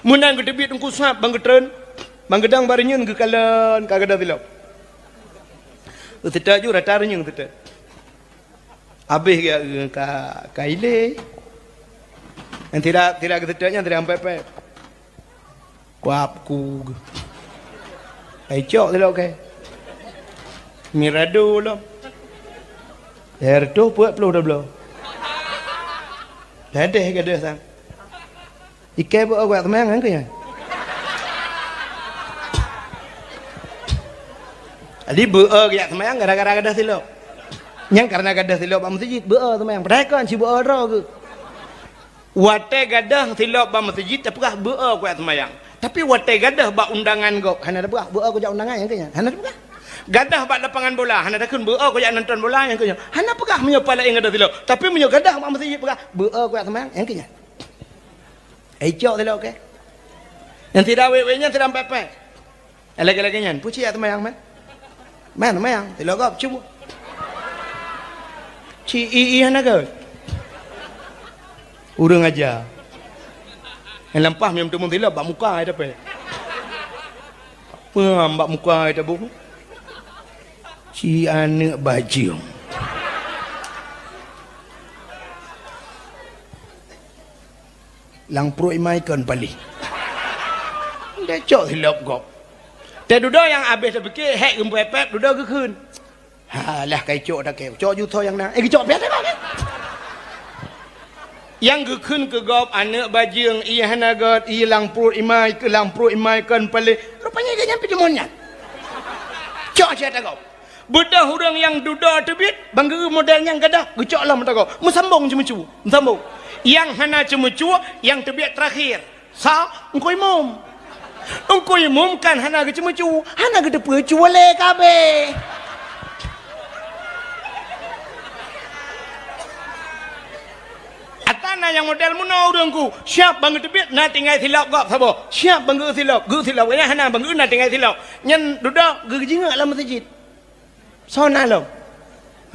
Munang ke debit engku sap bang getren. Bang gedang barinyeun ke kalen kagada tilap. Tidak ju rata renyung tidak. Habis ka ile. Yang tidak ketidaknya tidak sampai kuapku. Cok tilap ke. Mirado lah. Erdo buat peluh dah belum. Ledeh ke sang. Ikai buat awak teman kan ke ya? Jadi beer ya teman gara-gara gadah silap. Yang karena gadah silap bang masjid beer teman. Perhatikan si beer dah ke. Wate gadah silap bang masjid tapi kah beer kuat teman. Tapi wate gadah bak undangan kau. Hana dah beer kau jak undangan yang kenya. Hana dah gadah bak lapangan bola. Hana dah kun beer kau jak nonton bola yang kenya. Hana pekah menyopala yang gadah silap. Tapi menyogadah bang masjid pekah beer kuat teman yang kenya. Ejok silap ke. Yang tidak wewe-nya tidak pepe. Lagi-laginya puci ya teman man. Man yang tidak gap cuba. Ci hana ke. Urang aja. Yang lempah memang tu tidak bak muka ada pe. Pengam bak muka ada bu. Ci anak baju. Lang pro imai kan balik. Dah cok hilap gop.แต่ดูด้ยังอาเบสไปกี้แหกอึมแป๊บดูด้ก็คืนlah kai cok dah kai cok yuto yang na cok biasa kan yang keคืนke gop anak bajing iya hanagat iya lang pro imai ke lang pro imai kan pale rupanya dia nyampe demonnya cok saya gop budak hurang yang duda tebit bangga modelnya gadah gecok lah mata gop musambung cuma-cuma musambung yang hana cuma-cuma yang tebit terakhir sa engkau imam engkau umumkan hana ke cuma-cuma hana ke depan cuale kabe atana yang model munau urangku siap bangga tebit na tinggal silap gap sabo siap bangga silap gu silap nya hana bangga na tinggal silap nyen duda ge jinga lah masjid sona lo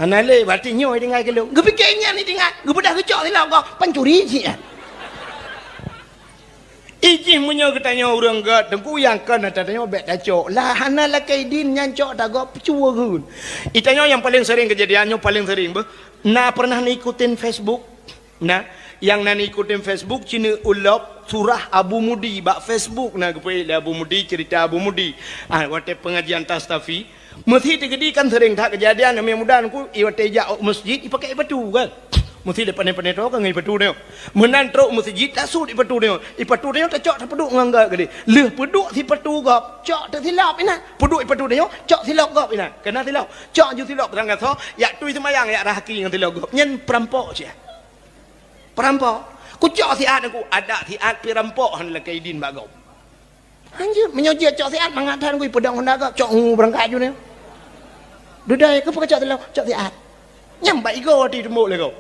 hana le berarti nyoy tinggal ke lo ge pikirnya ni tinggal ge bedah kecok silap gap pencuri sih ijih munyo ketanya orang gat tengku yang kan tanya bet dah cok lah hana la kaidin yang cok dah gap cua gun itanya yang paling sering kejadiannya paling sering na pernah ikutin Facebook nah yang nani ikutin Facebook cina ulap surah Abu Mudi bak Facebook nah kepai Abu Mudi cerita Abu Mudi wate pengajian tastafi mesti tegedi kan sering tak kejadian yang mudah aku iwate jak masjid ipakai batu kan mesti depan-depan itu kan ngai batu dia menan truk masjid tak sud batu dia batu dia tak cok tak peduk ngangga gede leh peduk si batu gap cok tak silap ina peduk batu dia cok silap gap ina kena silap cok ju silap terang kata ya tui semayang ya rahaki ngan silap gap nyen perampok je perampok ku cok si ad aku ada si ad perampok han la kaidin bagau anjir menyojia cok si ad mangatan ku pedang honda gap cok berangkat ju ni dudai ke pakak cok si ad nyam bai go di tembok le kau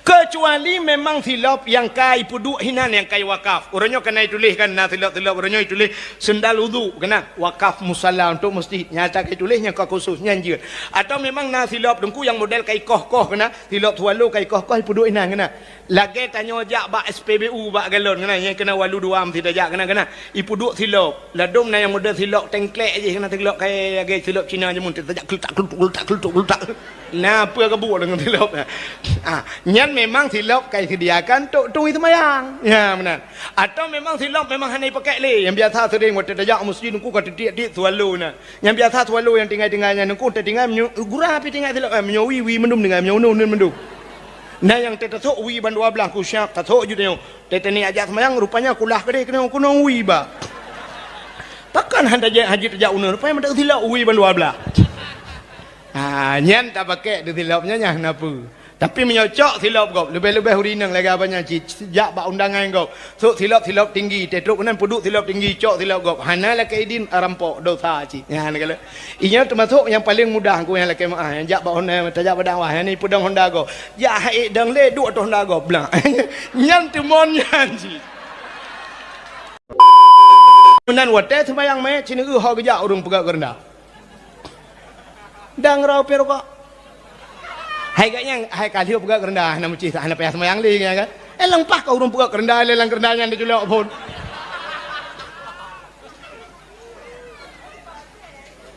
kecuali memang silap yang kai puduk hinan yang kai wakaf orangnya kena tuliskan nah silap orangnya tulis sendal wudu kena wakaf musalla untuk masjid nyata kai tulisnya kau khususnya anjir atau memang nah silap dengku yang model kai koh kena silap tualu kai koh puduk hinan kena lagi tanya jak bak SPBU bak galon kena yang kena walu duam tidak jak kena ipuduk silap ladum nah yang model silap tengklek aje kena silap kai lagi silap Cina je mun tidak kelutak nah apa kebuk dengan silap nyan memang silap kai sediakan tu itu mayang ya benar atau memang silap memang hanya pakai le yang biasa sering waktu dajak masjid nungku kata dia tualu nah yang biasa tualu yang tinggal-tinggalnya nungku tinggal gurah api tinggal silap menyowi mendum dengan mendum nah yang tetasok wi ban 12 ku syak tasok ju dia teteni ajak semayang rupanya kulah gede kena kuno wi ba takkan handa haji tajak unur rupanya mendak silap wi ban 12 nyan tak pakai di silapnya nyah napa tapi menyocok silap kau lebih-lebih hurinang lagi apanya sejak bak undangan kau so silap tinggi tetruk nan puduk silap tinggi cok silap kau hana la kaidin rampok dosa cik ya hana kala inya termasuk yang paling mudah aku yang laki yang jak bak honda tajak padang wah ni pudang honda kau ya haik dang le duk tu honda kau belang nyan temon nyan cik nan wate sembayang me cina ho gejak urung pegak rendah dang rau perokok hai kayaknya hai kali pegak rendah nama cik hana payah sembayang li kan Elang pah kau urung pegak kerendah lelang kerendahnya dia julok pun.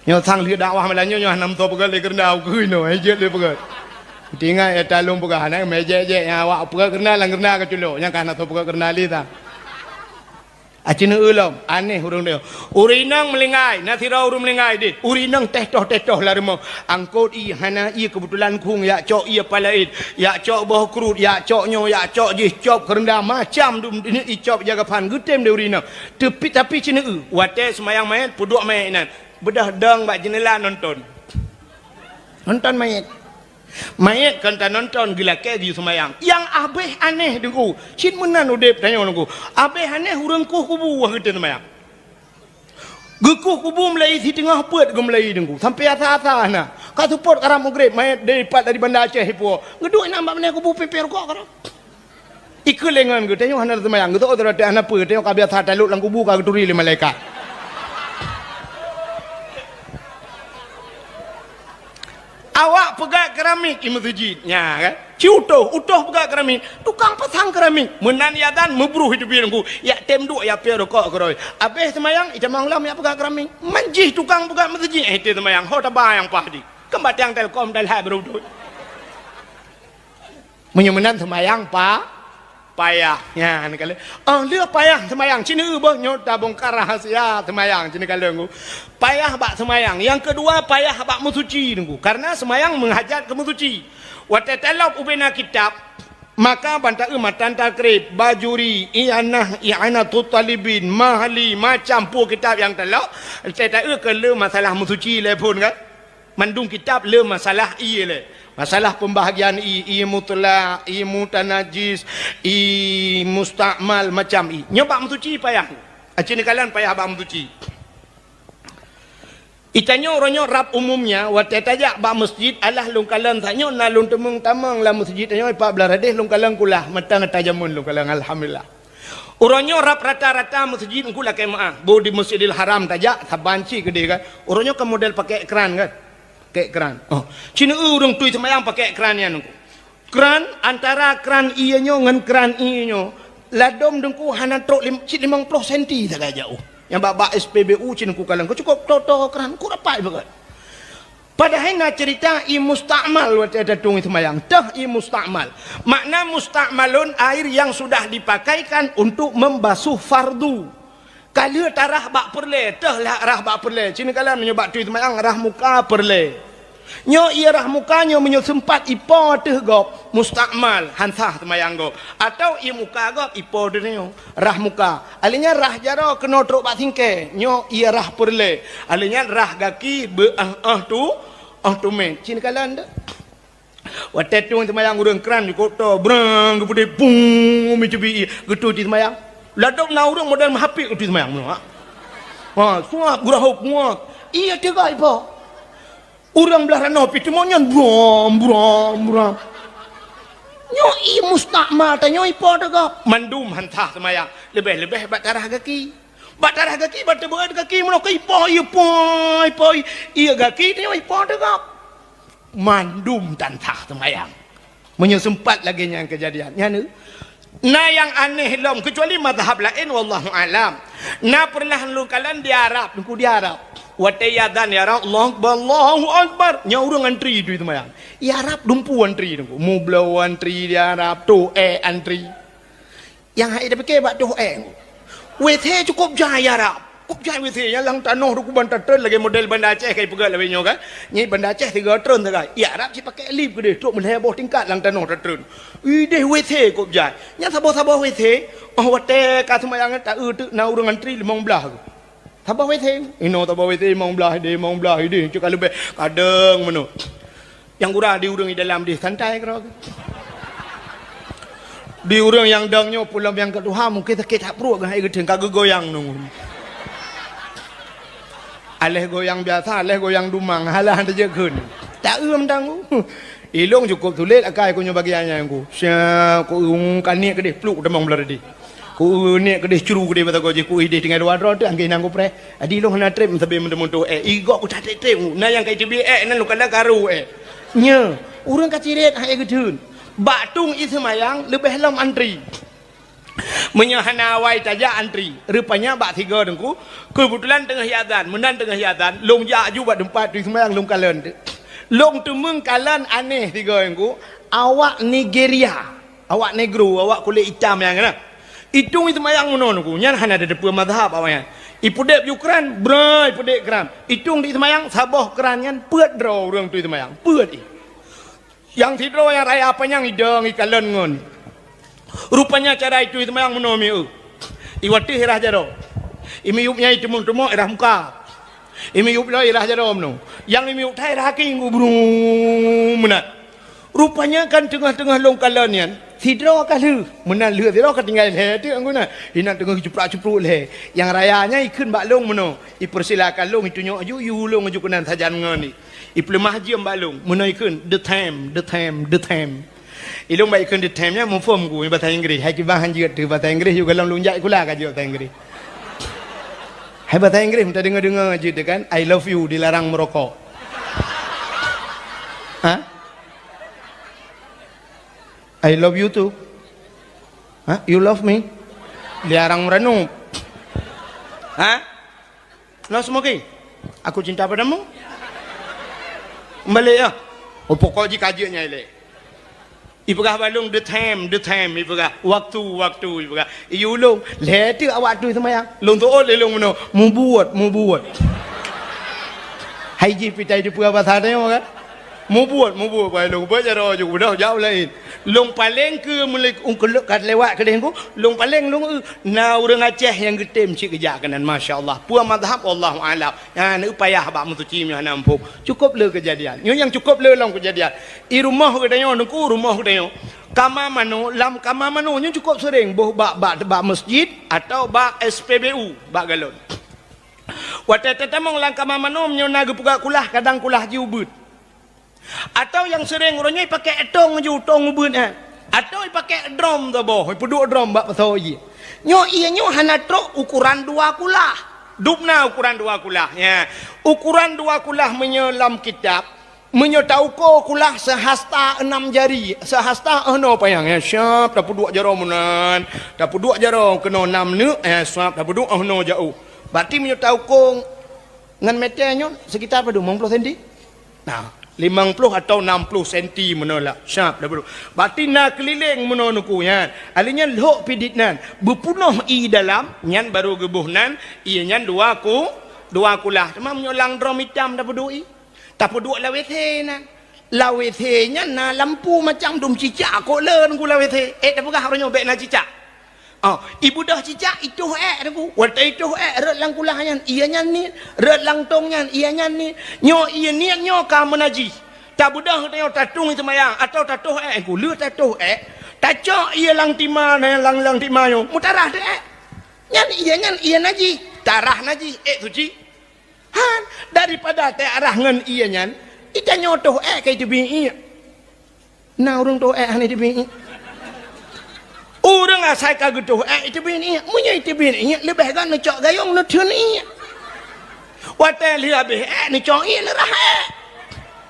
Nyo sang lihat dakwah malanyo nyo nam to pegak le kerendah kui no aje le pegak. Tinggal ya talung pegak na meje je ya awak pegak kerendah lang kerendah ke julok nya kana to pegak kerendah li ta. Acina ulam aneh urang dia. Urinang melingai, nathira urung melingai di. Urinang teh-toh larimo. Angkot i hana i kebetulan kung ya cok i palaid, ya cok boh krut, ya cok nyo, ya cok jih cop kerendah macam dum ini i cop jaga pan gutem de urinang. Tapi cina wate semayang mayat puduk mayat nan. Bedah dang bak jendela nonton. Nonton mayat. Mayat kan tak nonton gila ke di semayang. Yang abeh aneh dengku. Cint menan udep tanya dengku. Abeh aneh urang kubu wah kita semayang. Gekuh kubu Melayu di tengah pet ke Melayu dengku. Sampai asa-asa na. Katu pot karam ugrib mayat daripada dari Banda Aceh hipo. Ngeduk nampak mana kubu peper kok karam. Ikut lengan ke tanya hana semayang. Gitu otor ada anak pe tanya kabia sa talut lang kubu ka keturi le malaikat. Awak pegak keramik di masjid nya kan ciutoh pegak keramik tukang pasang keramik menan yadan mebruh hidup birangku ya temduk ya pe rokok keroi abeh semayang ijamang lam ya pegak keramik manjih tukang pegak masjid itu semayang ho tabayang pahdi kembat yang telkom dal ha berudut menyemenan semayang payah ya ni kali dia payah semayang cina beuh nyot tabung rahasia semayang cina kali payah bak semayang yang kedua payah bak mensuci nunggu karena semayang menghajat ke mensuci wa tatalab ubena kitab maka banta matan takrib bajuri i'anah tutalibin mahali macam pu kitab yang telak tata ke le masalah mensuci le pun kan mandung kitab le masalah le masalah pembahagian i mutlak, i mutanajis, i mustakmal macam i. Nyoba mensuci payah. Acini kalian payah bak mensuci. Itanya orangnya rap umumnya waktu tajak bak masjid alah lung kalan tanya na lung temung tamang lah masjid tanya 14 radih lung kalan kulah matang tajamun lung kalan alhamdulillah. Orangnya rap rata-rata masjid kulah kemaah. Bo di Masjidil Haram tajak sabanci gede kan. Orangnya ke model pakai ekran kan. Pakai ekran. Oh, cina urang tui semayang pakai ekran ya nungku. Keran antara keran ianya dengan keran ianya ladom dengku hana trok 50 cm tak jauh. Yang bak SPBU cina ku kalang ku cukup toto keran ku rapai banget. Padahal nak cerita i mustakmal waktu ada tung semayang. Dah i mustakmal. Makna mustakmalun air yang sudah dipakaikan untuk membasuh fardu. Kalau tarah bak perle, dah lah rah bak perle. Cina kalian menyebab tu semayang rah muka perle. Nyo ia rah mukanya menyo sempat ipo teh gop mustakmal hansah semayang go. Atau i muka gop ipo denyo rah muka. Alinya rah jaro kena truk bak singke. Nyo ia rah perle. Alinya rah gaki be tu men. Cina kalian dah. Waktu tu semayang urang keran di kota brang kemudian pung micubi gitu di semayang. Ladok na urang modal mahapik di semayang ha. Suap gurahuk muak. Iya tiga ipo. Urang belah rano pitu monyan brom. Nyo i mustakmal tanyo ipo daga. Mandum hantah semayang. Lebih bat darah kaki. Bat darah kaki bat beud kaki mono ke ipo. Iya kaki tanyo ipo daga. Mandum tantah semayang. Menyesempat lagi yang kejadian. Nya na yang aneh lom kecuali mazhab lain wallahu alam. Na pernah lu kalian di Arab, di Arab. Watayadan ya Allah, Allahu akbar. Nya urang antri itu mayang. Ya Arab dumpu antri nunggu. Mu blow antri di Arab tu antri. Yang hai dah pakai bak tu WC cukup jaya Arab. Cukup jaya WC yang lang tanoh du kuban tatren lagi model Banda Aceh kai pegal lawe nyo kan. Nyi Banda Aceh 3 tren tak. Ya Arab si pakai lift gede tuk meleboh tingkat lang tanoh tatren. Ide WC cukup jaya. Nya sabo-sabo WC. Oh wate ka semayang tak tu na urang antri 15 ke. Sabo WC. Ino sabo WC 15 ide cuk lebih kadang meno. Yang gurah di urang di dalam di santai kira. Di urang yang dangnya pulang yang kedua mungkin sakit tak perut kan ai gedeng kagak goyang nunggu. Aleh goyang biasa, aleh goyang dumang, halah anda je kun. Tak dang. Ilong cukup tulis akai ku nyo bagiannya ku. Sia ku kanik kedeh pluk demang belar di. Ku nek kedeh curu kedeh bata ko je ku ide tinggal dua rod angge nang ku pre. Adi long na trip sabe mendemonto igok ku tak trip. Na yang kai tibi nan lu kala karu Nya, urang kaciret hai gedeun. bak tung i semayang lebih lam antri menyahanawai tajak antri rupanya bak tiga dengku kebetulan tengah hiadan menan tengah hiadan long ya ju bak tempat tu semayang long kalen long tu meng kalen aneh tiga dengku awak Nigeria awak negro awak kulit hitam yang kena itung itu semayang menon ku nyan hana ada depa mazhab awaknya ipudep Ukraine brai pudep keran itung di semayang saboh keran nyan peut draw orang tu semayang peut yang tidro yang raya apa yang idang ikalan ngon rupanya cara itu semayang menomi iwati hirah jaro imi yupnya itu mun tumo irah muka imi yup lo irah jaro mno yang imi yup thai raking ubrum menat rupanya kan tengah-tengah longkalan yan tidro kalu menan leu tidro ketinggal he tu angguna hina tengah cupruk-cupruk le yang rayanya ikun bak long meno ipersilakan long itu nyok aju yu long aju kenan sajan ngoni iplemah jiem bak long meno ikun the time ilung baik ikun the time nya mu form ku bahasa Inggeris hai kibah hanjut tu bahasa Inggeris juga long lunjak kula ka bahasa Inggeris hai bahasa Inggeris minta dengar-dengar aja kan I love you dilarang merokok ha I love you too. Hah? You love me? Dilarang merenung. Hah? No smoking? Aku cinta padamu? Balik ya? Oh pokok jika kajiannya ile. Ipegah balung the time ipegah waktu ipegah. Iulung leti awak tu semayang. Long tu le long meno mu buat. Hai ji pitai di puas bahasa dia kan? Mu buat balung berjaro juga dah jauh lain. Long paling ke mulai ungkeluk kat lewat ke dengku long paling long na urang Aceh yang getem cik kerja kanan masya-Allah puan mazhab Allahu a'lam ya ne upaya bak mutuci mi nampuk cukup le kejadian nyo yang cukup le long kejadian i rumah ke dayo nengku rumah ke dayo kama mano nyo cukup sering boh bak masjid atau bak SPBU bak galon watata mong lang kama mano nyo naga puga kulah kadang kulah jiubut atau yang sering orangnya pakai etong je tong ubun atau pakai drum tu boh peduk drum bak pasau ye nyo ianya hana trok ukuran 2 kulah dupna ukuran 2 kulah ya ukuran 2 kulah menyelam kitab menyotau ko kulah sehasta 6 jari sehasta no payang ya syap dah peduk jaro menan dah peduk jaro kena 6 ne syap dah peduk no jauh berarti menyotau ko ngan meternya sekitar pada 50 cm nah 50 atau 60 cm menolak syap dah beru berarti nak keliling menonuku ya alinya lok piditnan berpunuh i dalam nyan baru gebuhnan ia nyan 2 kulah tamam nyolang drum hitam dah bedui tak peduk lawethe na lawethe nya na lampu macam dum cicak kok len ku lawethe dah pegah orangnya bek na cicak ibu dah cicak itu aku wata itu red lang kulah nyan ia nyan ni red lang tong nyan ia nyan ni nyo ia niat nyo ka menaji tak budah tengok tatung itu mayang atau tatuh aku lu tatuh tacok ia lang tima lang tima yo mutarah de nyan ia naji tarah naji suci han daripada te arah ngan ia nyan ita nyotoh kai tibi na urang toh hani tibi orang asai kagutuh itu bini munya itu bini lebih kan necok gayung nu thuni wate liha be necok ia nerah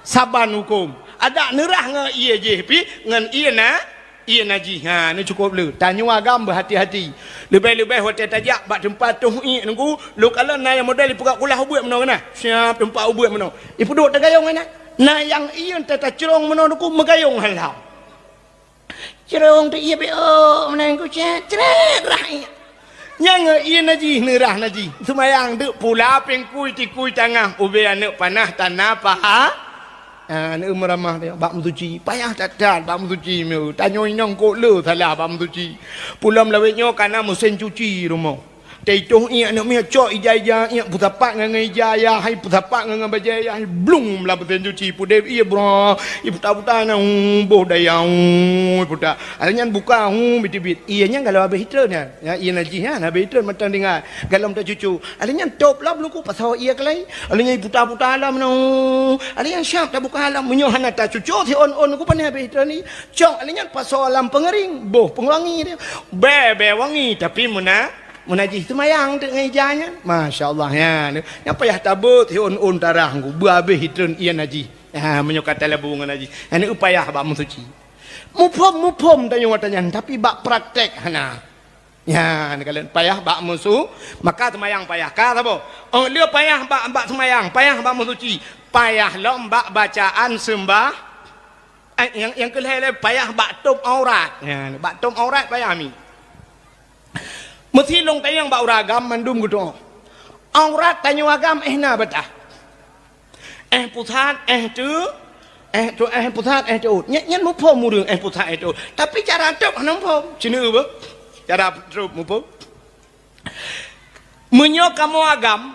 saban hukum ada nerah ngan ia je pi ngan ia naji ha ni cukup le tanya agam berhati-hati lebih-lebih wate tajak bak tempat tu nunggu lu kalau na yang modal ipu kulah ubuat meno kana siap tempat ubuat meno ipu duk tegayung na yang ia tata cerong meno nuku megayung halau cerong tu ia be menangku ceret rahnya nyang ia naji nerah naji semayang duk pula pengkui tikui tangah ube anak panah tanah paha anak meramah dia bak mutuci payah tatat bak mutuci meu tanyo inong ko le salah bak mutuci pulam lawetnya kana mesin cuci rumah Taitoh ia nak mia cok ijaya ia putapak ngan ijaya hai putapak ngan bajaya hai blung la beten cuci pude ia bro ibu tabuta na boh dayang puta alanya buka bitibit ianya kalau habis hitlernya ya ia naji ha habis hitler macam dengar galam tak cucu alanya top lah belum ku pasal ia kelai alanya puta alam no alanya syap tak buka alam menyohan tak cucu ti on ku pandai habis hitler ni cok alanya pasal alam pengering boh pengwangi dia be wangi tapi menajih semayang dengan ijanya masya-Allah ya apa ya tabut on tarah ku berhabis hitun ia najih menyokata labu dengan najih ini upaya ba musuci Mupom tanya watanya tapi bak praktek hana. Ya, ni kalian payah bak musuh, maka semayang payah. Kata apa? Oh, dia payah bak semayang, payah bak musuci, payah lombak bacaan sembah. Yang kelihatan payah bak top aurat. Ya, bak top aurat payah mi. Mesti long tayang bak uragam mandum gitu. Aurat tanya agam na betah. Pusat tu pusat tu. Nyen mupom murung pusat tu. Tapi cara top hanam pom. Cina apa? Cara terus mupo. Menyok kamu agam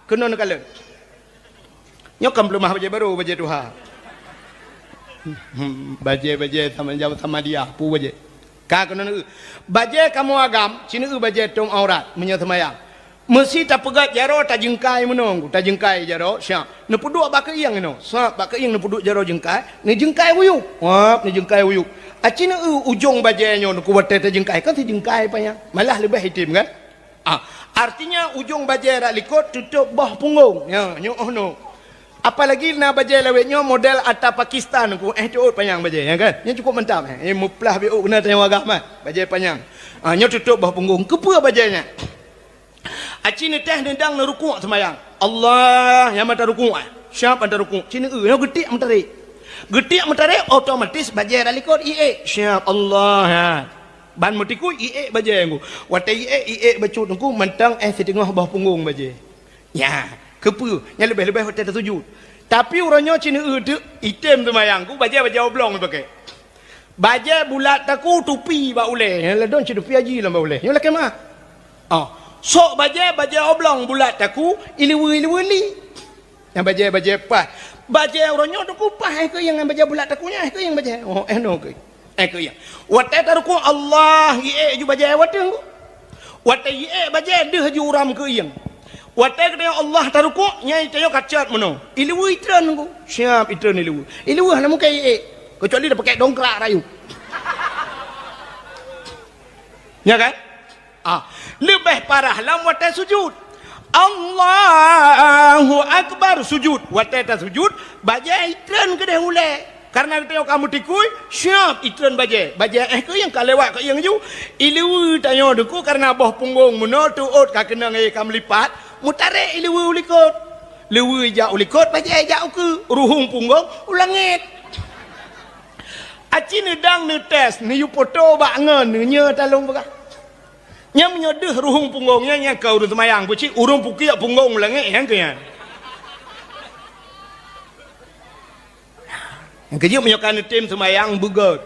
kena nak kala. Nyokam belum baje baru baje Tuhan. Baje sama dia pu baje. Ka kena nak. Baje kamu agam, cina baje tong aurat menyok semayang. Mesti tak pegat jaro tak jengkai menong, tak jengkai jaro syak. Ne puduk bak yang no. Sap bak yang ne puduk jaro jengkai, ne jengkai wuyuk. Wap ne jengkai wuyuk. Acina ujung bajanya nak buat tete jengkai kan si jengkai apa ya? Malah lebih hitam kan? Artinya ujung bajai rak likut tutup bawah punggung. Ya, nyo no. Apalagi na bajai lawetnya model atas Pakistan ku tu panjang bajai ya kan? Yang cukup mantap muplah biu kena tanya agak mah. Bajai panjang. Nyo tutup bawah punggung. Kepa bajainya? Acina teh dendang na rukuk semayang. Allah yang mata rukuk. Siapa mata rukuk? Cina yang getik mentari. Getik mentari otomatis bajai ralikot siap Allah ya. Ban mutiku bajai aku. Watai bacut aku mentang setengah bawah punggung bajai. Ya, kepu yang lebih hotel tersujud. Tapi orangnya Cina tu item tu mayangku bajai oblong pakai. Bajai bulat aku tupi ba uleh. Yang ledon Cina tupi haji lah ba uleh. Yang laki mah. Sok bajai oblong bulat aku iliwi. Yang bajai pas. Bajai orangnya tu kupah ke yang bajai bulat takunya ke yang bajai. No ke. Ke yang. Watai taruku Allah ju bajai wateng. Watai bajai deh ju uram ke yang. Watai kata Allah taruku nyai tayo kacat meno. Iliwi itran ku. Siap itran iliwi. Iliwi hana muka kecuali dah pakai dongkrak rayu. Ya kan? Lebih parah lam watai sujud. Allahu Akbar sujud. Wateta sujud bajai itran ke dah ulai. Karena kita kamu tikui siap itran bajai. Bajai ke yang kalewat ke yang ju. Ilu tanya deku karena bawah punggung meno tuut ka kena ngai kam lipat. Mutare ilu ulikot. Lewi ja ulikot bajai ja ke ruhung punggung ulangit. Aci nedang ne tes ne yu foto bak ngen nya talung baka. Nya menyedeh ruhung punggungnya nya kau tu semayang puci urung puki punggung langit yang ke ya. Yang kerja menyokan tim semayang bugot.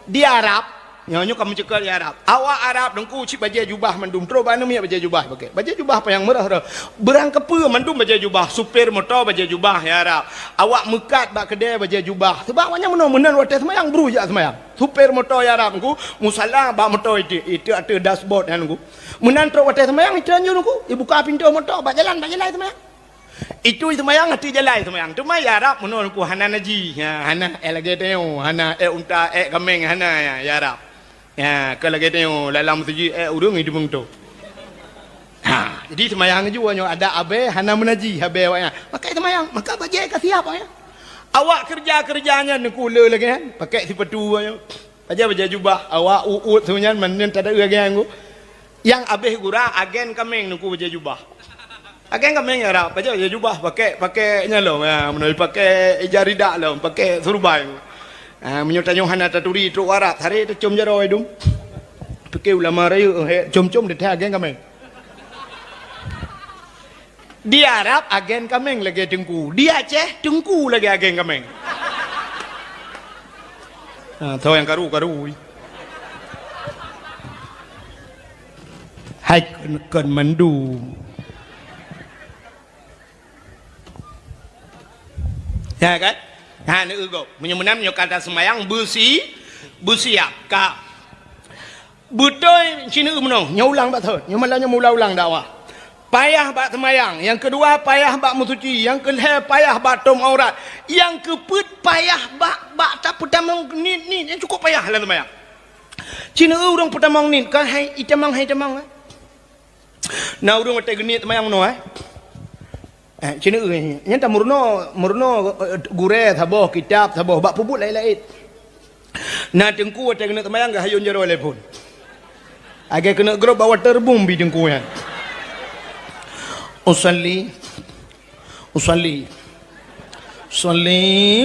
Di Arab, nyonya kamu cekal di Arab. Awak Arab dengku cip bajai jubah mandum. Terus mana punya bajai jubah pakai. Bajai jubah apa yang merah. Berang kepa mandum bajai jubah. Supir motor bajai jubah ya Arab. Awak mekat bak kedai bajai jubah. Sebab awaknya menan wadah semayang berujak semayang. Supir motor ya Arab ku musalla bak motor itu ada dashboard kan ku. Menan terus wadah semayang itu anjur ku. Ibu buka pintu motor bak jalan semayang. Itu semayang hati jalan semayang. Tu mai ya Arab menon ku hana naji. Ya hana lagi tengok hana unta kameng hana ya Arab. Ya kalau lagi tengok dalam masjid urung hidup tu. Jadi semayang juga ada abe hana menaji abe awaknya. Maka semayang maka bajai ka siap ya. Awak kerjanya nak ula lagi kan. Pakai sepatu ayo. Bajai jubah awak uut sebenarnya men tak ada lagi aku. Yang abe gura agen kameng nak bajai jubah. Agen kameng ya Arab bajai jubah pakai nyalo ya menoi pakai jarida lah pakai surbai. Menyotanya hana taturi tu Arab hari tu cum jaro idum. Pakai ulama rayu cum de agen kameng. Di Arab agen kameng lagi dengku. Di Aceh dengku lagi agen kameng. Tahu yang karu. Hai kan mandu. Ya kan? Ni ugo. Menyemenam nyokata semayang bersiap ka. Betul Cina menong. Nyulang betul. Nyamalanya mula-ulang dakwah. Payah bak semayang. Yang kedua payah bak musuci. Yang ketiga payah bak tom aurat. Yang keempat payah bak tak pertama ni yang cukup payah lah semayang. Cina orang pertama ni kan hai itamang. Nah orang mata geni semayang no Cina yang tak murno gure thaboh kitab thaboh bak puput lain-lain. Nah tengku ada kena temayang gak hayun jaro telepon. Agak kena grup bawa terbum bi tengku ya. Usalli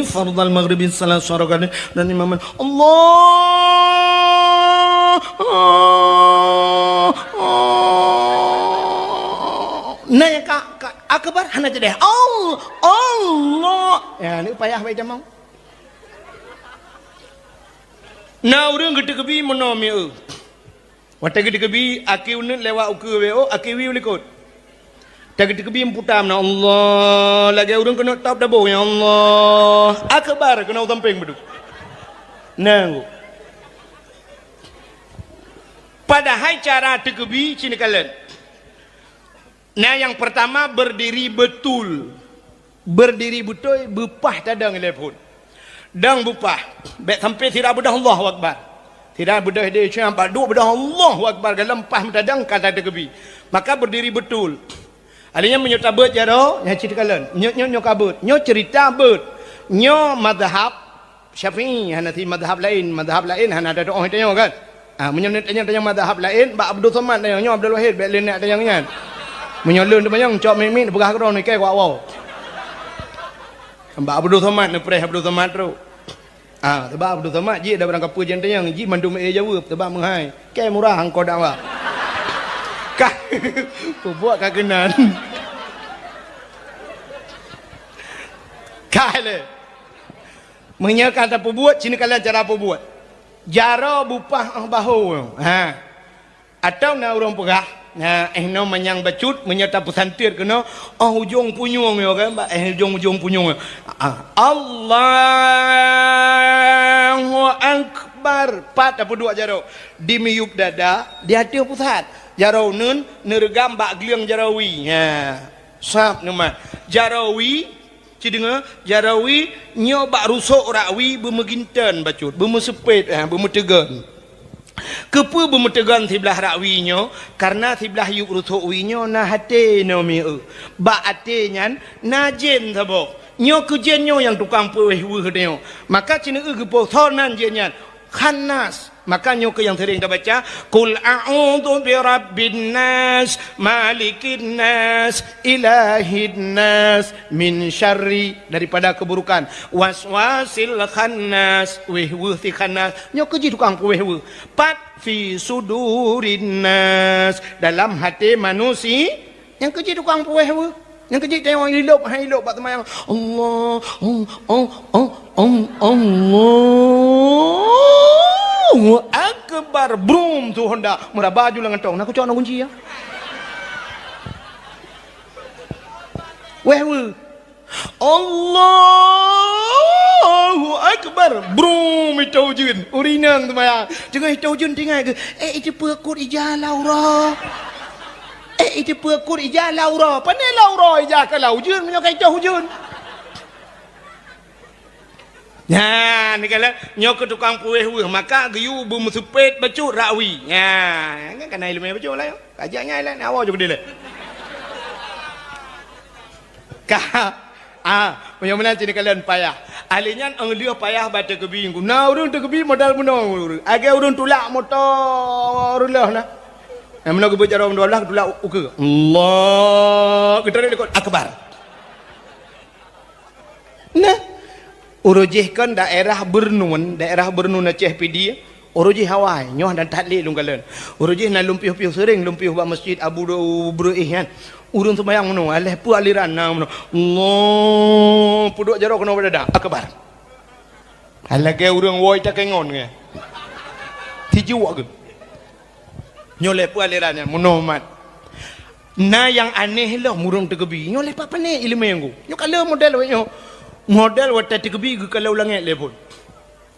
fardal maghribi salat rakaat dan imam Allah nah yang akbar hana jadi Allah ya ni payah baik jamang nah urang gede kebi monomi wata gede kebi aki unun lewat uku weo aki wi ulikot tak gede kebi putam na Allah lagi urang kena tap dabo ya Allah akbar kena utampeng bedu nah padahal cara tekebi cini kalian. Nah yang pertama berdiri betul bupah tadang telepon dang bupah baik sampai tidak bedah Allahu Akbar tidak bedah dia campak duk bedah Allahu Akbar galempah tadang kata tekebi maka berdiri betul alinya menyota bet jaro nya cerita kalian nyo kabut nyo cerita bet nyo mazhab Syafi'i Hanafi mazhab lain hana ada doa tanya kan menyonat tanya mazhab lain Pak Abdul Somad tanya nyo Abdul Wahid baik lain nak tanya kan menyolong tu banyak cok mimin pegah kerong ni kai wow Mbak Abdul Somad ni preh Abdul Somad tu sebab Abdul Somad ji dah berang kapur jen tayang ji mandu me Jawa tebak menghai kai murah hangko dak wa kah buat kagenan kale menyak kata buat sini kalian cara apa buat jaro bupah bahu atau na urang pegah nah no manyang bacut menyata pesantir kena hujung punyung ya kan hujung punyung Allahu Akbar pat apa dua jaro di miyup dada di hati pusat jaro nun nergam bak gliang jarawi sap nama jarawi cidenga jarawi nyoba rusuk rawi bemeginten bacut bemesepet bemetegan kepu bemetegan sebelah rakwinyo karena sebelah yuk rusuk winyo na hati no mi ba ate nyan najen sabo nyo kejen nyo yang tukang puih nyo maka cina gepo thonan jenyan khanas maka nyo ke yang sering kita baca qul a'udzu birabbin nas malikin nas ilahin nas min syarri daripada keburukan waswasil khannas wehweh si khannas nyo keji tukang puih pat fi sudurin nas dalam hati manusia yang keji tukang puih yang keji tengok hidup pak teman Allah Allahu Akbar brum tu Honda murah baju lengan tong nak cok nak kunci ya Allahu Akbar brum itu jun urinang tu maya jangan itu jun tinggal ke itu pekut ijah laura itu pekut ijah laura pane laura ijah ke lau jun menyokai itu jun ya ni kala nyok tukang puih maka giu bumsupet bacut rawi ya kan kana ilmu bacut lah kajak nyai lah awak juga dia punya mana sini kalian payah alinya dia payah baca kebi nah urun tu kebi modal menong agak urun tulak motor lah nah yang mana kebi cara mendolah tulak uke Allah kita ni dekot akbar nah urujihkan daerah Bernun Aceh PD urujih Hawaii nyoh dan tatlik lung kalian urujih na lumpiuh sering lumpiuh ba masjid Abu Bruih kan urun sembayang meno aleh pu aliran na meno Allah puduk jaro kena berdada akbar halage urang woi tak kengon ke tiju ke nyoleh pu aliran meno mat na yang aneh lah murung tegebi nyoleh pa pane ilmu yang go nyo kala model nyo model wata tegebi ke kalau langit lepon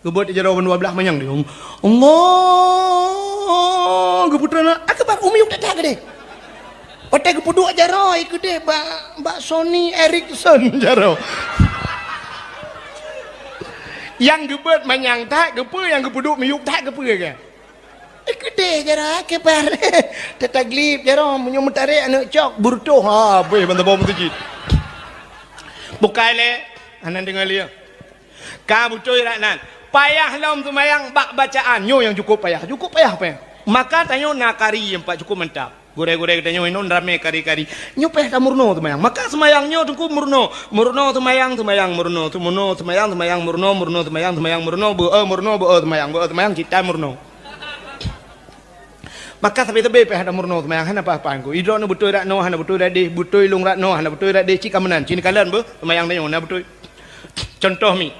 gebot jarawan 12 manyang dia Allah geputrana akbar umi udah tak gede wata gepuduk jaro gede Mbak Sony Ericsson jaro yang gebot manyang tak gepe yang gepuduk miuk tak gepe ke gede jaro akbar tetaglip jaro menyumut tarik anak cok burtuh boleh bantu bawa masjid bukai le anan dengar dia ka butoy ranan payah lam semayang bak bacaan nyo yang cukup payah apa ya? Maka tanyo nakari yang pak cukup mantap. Gore-gore tanyo inon rame kari-kari. Nyo payah murno semayang. Maka semayang nyo cukup murno semayang murno semayang murno semayang cita murno. Maka tapi payah murno semayang hana apa-apaan ko. Idro no betul rak no hana betul rak deh, betul lung rak no hana betul rak deh cik kamenan. Cini kalian semayang tanyo na betul. Contoh mi.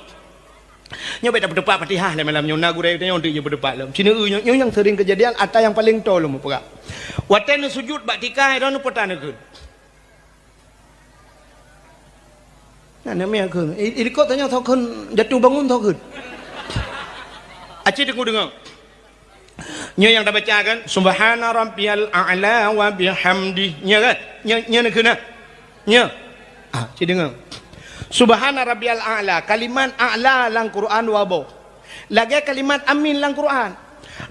Nyo beta berdebat Fatihah dalam malam nyona gurau tanya untuk dia berdebat lam. Cina nyo yang sering kejadian ata yang paling tol lam apa? Watan sujud bak tikai ron potana ke. Nah namanya ke. Ikut tanya tau kan jatuh bangun tau ke. Acik dengar. Nyo yang dah baca kan subhana rabbiyal a'la wa bihamdi. Nya kan? Nya nak kena. Nya. Cik dengar. Subhana rabbiyal a'la, kalimat a'la lang Quran wabo. Lagi kalimat amin lang Quran.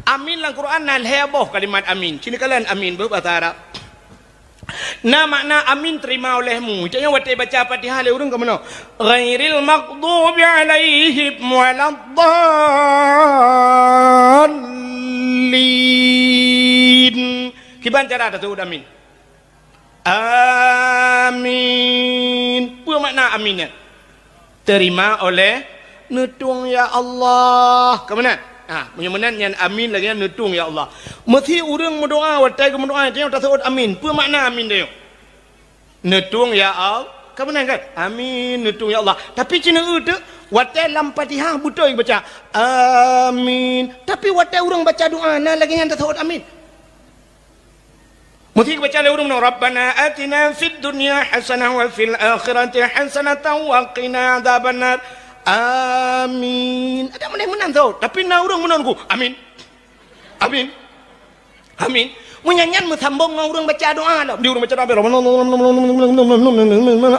Amin lang Quran nan heboh kalimat amin. Cini kalian amin berbahasa Arab. Na makna amin terima olehmu. Jangan watai baca Fatihah le urang ke mana? Ghairil maghdubi alaihim waladdallin. Kiban cara tu amin. Amin. Apa makna aminnya? Terima oleh nutung ya Allah. Ke mana? Menyamanan yang amin lagi nutung ya Allah. Mesti orang berdoa, watai ke berdoa dia tak sebut amin. Apa makna amin dia? Nutung ya Allah. Ke mana kan? Amin nutung ya Allah. Tapi cina itu watai lam Fatihah betul baca amin. Tapi watai orang baca doa nah lagi yang tak sebut amin. Mesti baca le urung no Rabbana atina fid dunya hasanah wa fil akhirati hasanah wa qina adzabannar. Amin. Ada menang tau, tapi na urung menangku. Amin. Amin. Amin. Munyanyian musambung urung baca doa dah. Di urung baca doa.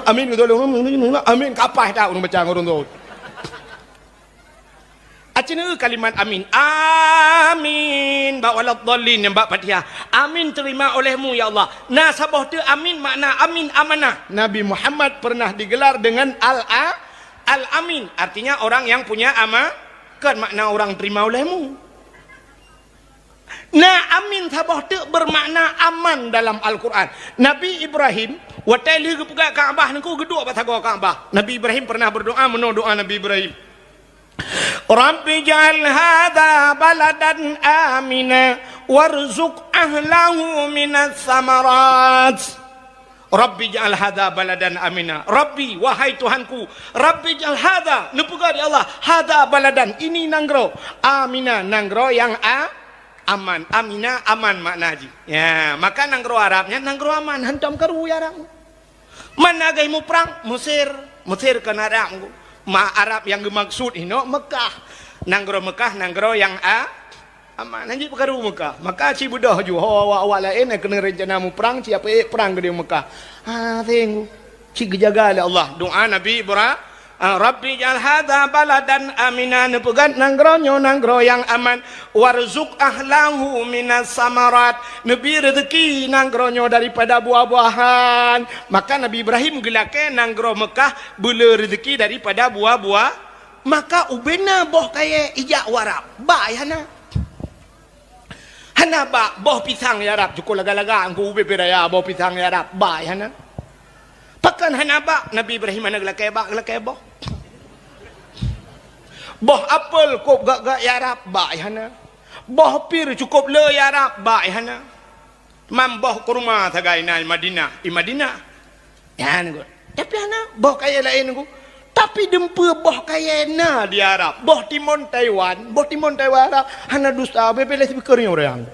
Amin betul. Amin kapah dah urung baca urung tu. Acina kalimat amin. Amin. Bak waladdallin yang bak Fatihah. Amin terima olehmu ya Allah. Nah sabah tu amin makna amin amanah. Nabi Muhammad pernah digelar dengan al-amin. Artinya orang yang punya kan makna orang terima olehmu. Nah amin sabah tu bermakna aman dalam Al-Quran. Nabi Ibrahim watai liu ke Kaabah nengku geduk pasal Kaabah. Nabi Ibrahim pernah berdoa doa Nabi Ibrahim. Rabbi ja'al hadha baladan amina warzuq ahlahu minas samarat. Rabbi ja'al hadha baladan amina. Rabbi wahai Tuhanku, Rabbi ja'al hadha nepuga di Allah, hadha baladan ini nanggro amina, nanggro yang aman. Amina aman makna ji. Ya, maka nanggro Arabnya nanggro aman, hantam karu ya Arab. Mana gaimu perang Mesir kan Arab. Arab yang dimaksud ini Mekah. Nanggro Mekah, nanggro yang aman. Nanti perkara Mekah. Maka si budah ju awak lain kena rencana mu perang, siapa perang ke dia Mekah. Tengok. Si jaga oleh Allah. Doa Nabi Ibrahim. Rabbi ja'al hadha baladan amina nepegan nanggro yang aman warzuq ahlahu minas samarat nebi rezeki nanggronyo daripada buah-buahan. Maka Nabi Ibrahim gelake nanggro Mekah bela rezeki daripada buah-buah. Maka ubena boh kaya ijak warap ba yana hana ba boh pisang ya rap cukup laga-laga angku ube peraya boh pisang ya rap ba yana pakan hana ba Nabi Ibrahim ana gelake boh boh apel kop gak ya rap ba yana boh pir cukup le ya rap ba yana mam boh kurma tagai na Madinah ya nego tapi hana boh kaya lain nego tapi dempe boh kaya na di Arab boh Timon Taiwan Arab hana dusta bebele speakernya orang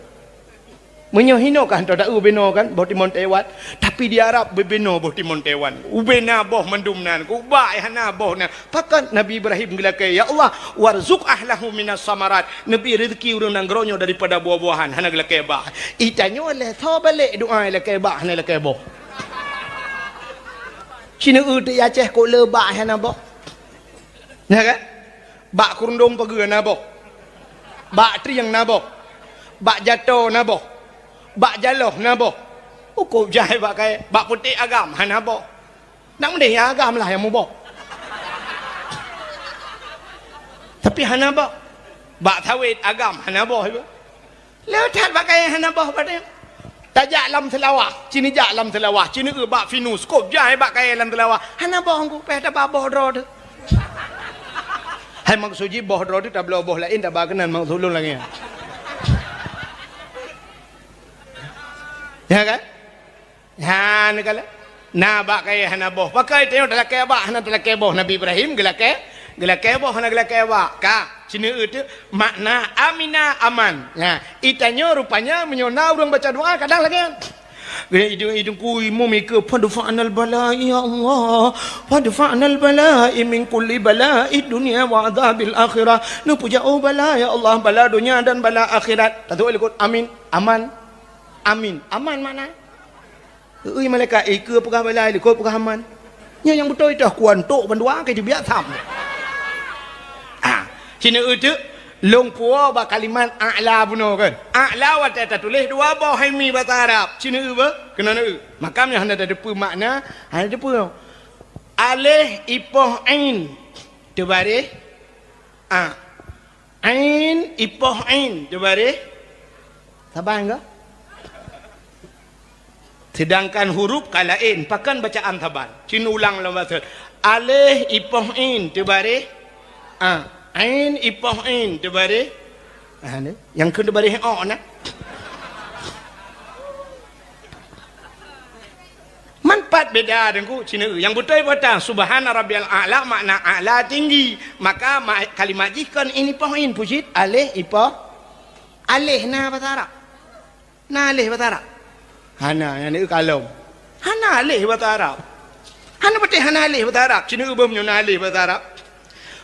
menyohino kan tak ubeno kan boh Timon Taiwan tapi di Arab bebeno boh Timon Taiwan ubena boh mendumnan ku ba hana boh na pakan Nabi Ibrahim gelake ya Allah warzuq ahlahu minas samarat nabi rezeki urang nanggronyo daripada buah-buahan hana gelake ba itanyo le tho balik doa gelake ba hana gelake boh Cina udah ya ceh kok lebak hana boh. Nah kan? Bak kurundung pagi nabo. Bak triang nabo. Bak jatuh nabo. Bak jaloh nabo. Kok jahil bak kaya bak putih agam hana boh. Nak mending agam lah yang mau boh. Tapi hanabah bak tawid agam hanabah ibu. Letak pakai hanabah pada tajak lam selawah, cini jak lam selawah, cini bak finus, kop jai bak kaya lam selawah. Hanabah angku peh tak babah dro tu. Hai maksudnya boh dro tu tak boleh boh lain tak baganan mak sulung lagi. Ya kan? Ha ni kala. Na bak kaya hanabah. Pakai tengok dalam kaya bak hana dalam kaya boh Nabi Ibrahim gelak boh hana gelak kaya bak. Ka cini itu makna amina aman. Ya, itanya rupanya menyona orang baca doa kadang lagi. Hidung kui mumika fadfa'nal bala'i ya Allah fadfa'nal bala'i min kulli bala'i dunia wa adzabil akhirah. Nu puja oh bala ya Allah, bala dunia dan bala akhirat. Tahu ikut amin aman amin aman mana? Malaikat ke pegah bala ikut pegah aman. Yang betul itu kuan tok bandua ke dia biasa. Cina itu long puah ba kalimat a'la buno kan. A'la wat tak tulis dua bawah mi bahasa Arab. Cina apa? Kena nak. Makamnya hanya ada apa makna? Hanya ada apa? Alif ipoh ain. Tebaris a. Ain ipoh ain. Tebaris sabar enggak? Sedangkan huruf kalain pakan bacaan taban. Cina ulang dalam bahasa. Alif ipoh ain. Tebaris a. Ain ipoh ain tebaris yang kena baris o nak manfaat beda dengan Cina yang betul betul subhana rabbiyal a'la makna a'la tinggi maka kalimat jikon ini ipoh ain pujit alih ipoh alih na bahasa Arab na alih bahasa Arab hana yang ni kalau hana alih bahasa Arab hana betul hana alih bahasa Arab Cina ubah menyuna alih bahasa Arab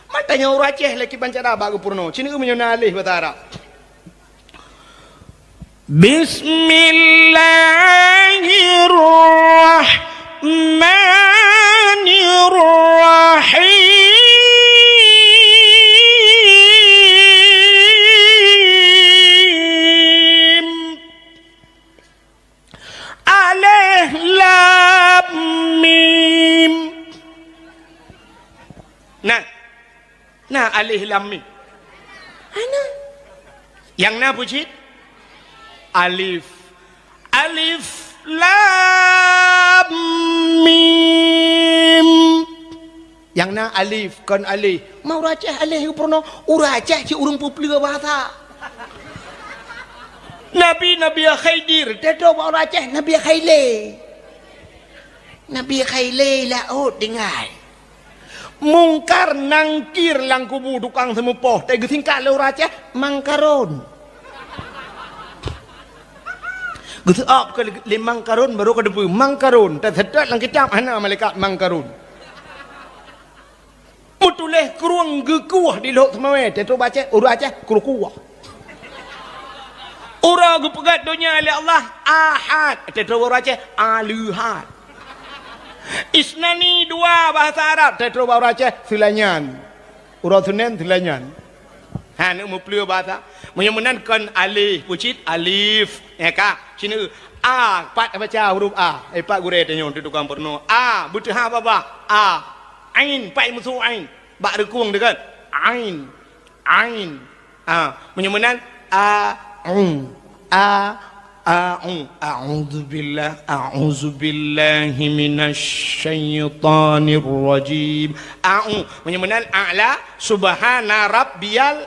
matanya orang Aceh lagi pancara bagu purno. Cina ke menyuna alih bahasa Arab. Bismillahirrahmanirrahim. Alif lam mim. Nah alif lam mim. Ana. Yang na pujit? Alif. Alif lam mim. Yang na alif kon alif. Mau Aceh alif purno. Urang Aceh ci urang puplia bahasa. Nabi Khaidir, teto orang Aceh Nabi Khaile. Nabi Khaile laut dengar. Mungkar nangkir lang kubu tukang semupoh tega tingkat le orang Aceh mangkaron gitu up ke le mangkaron baru ke depu mangkaron tak sedat lang kitab hana malaikat mangkaron mutuleh keruang gekuah di lok semawe teto baca orang Aceh kurukuah orang gu pegat dunia oleh Allah ahad teto orang Aceh aluhad Isnani dua bahasa Arab tetra bahasa Aceh silanyan urang Sunan silanyan ha nak mu pleu bahasa menyemenan kon alif pucit alif ya ka Cina a pat baca huruf a pat gure tanyo tu tukang porno a butuh apa ba a ain pai musuh ain bak rekung dekat ain menyemenan a a'udzu billahi minasyaitonir rajim. Menyemenan a'la subhana rabbiyal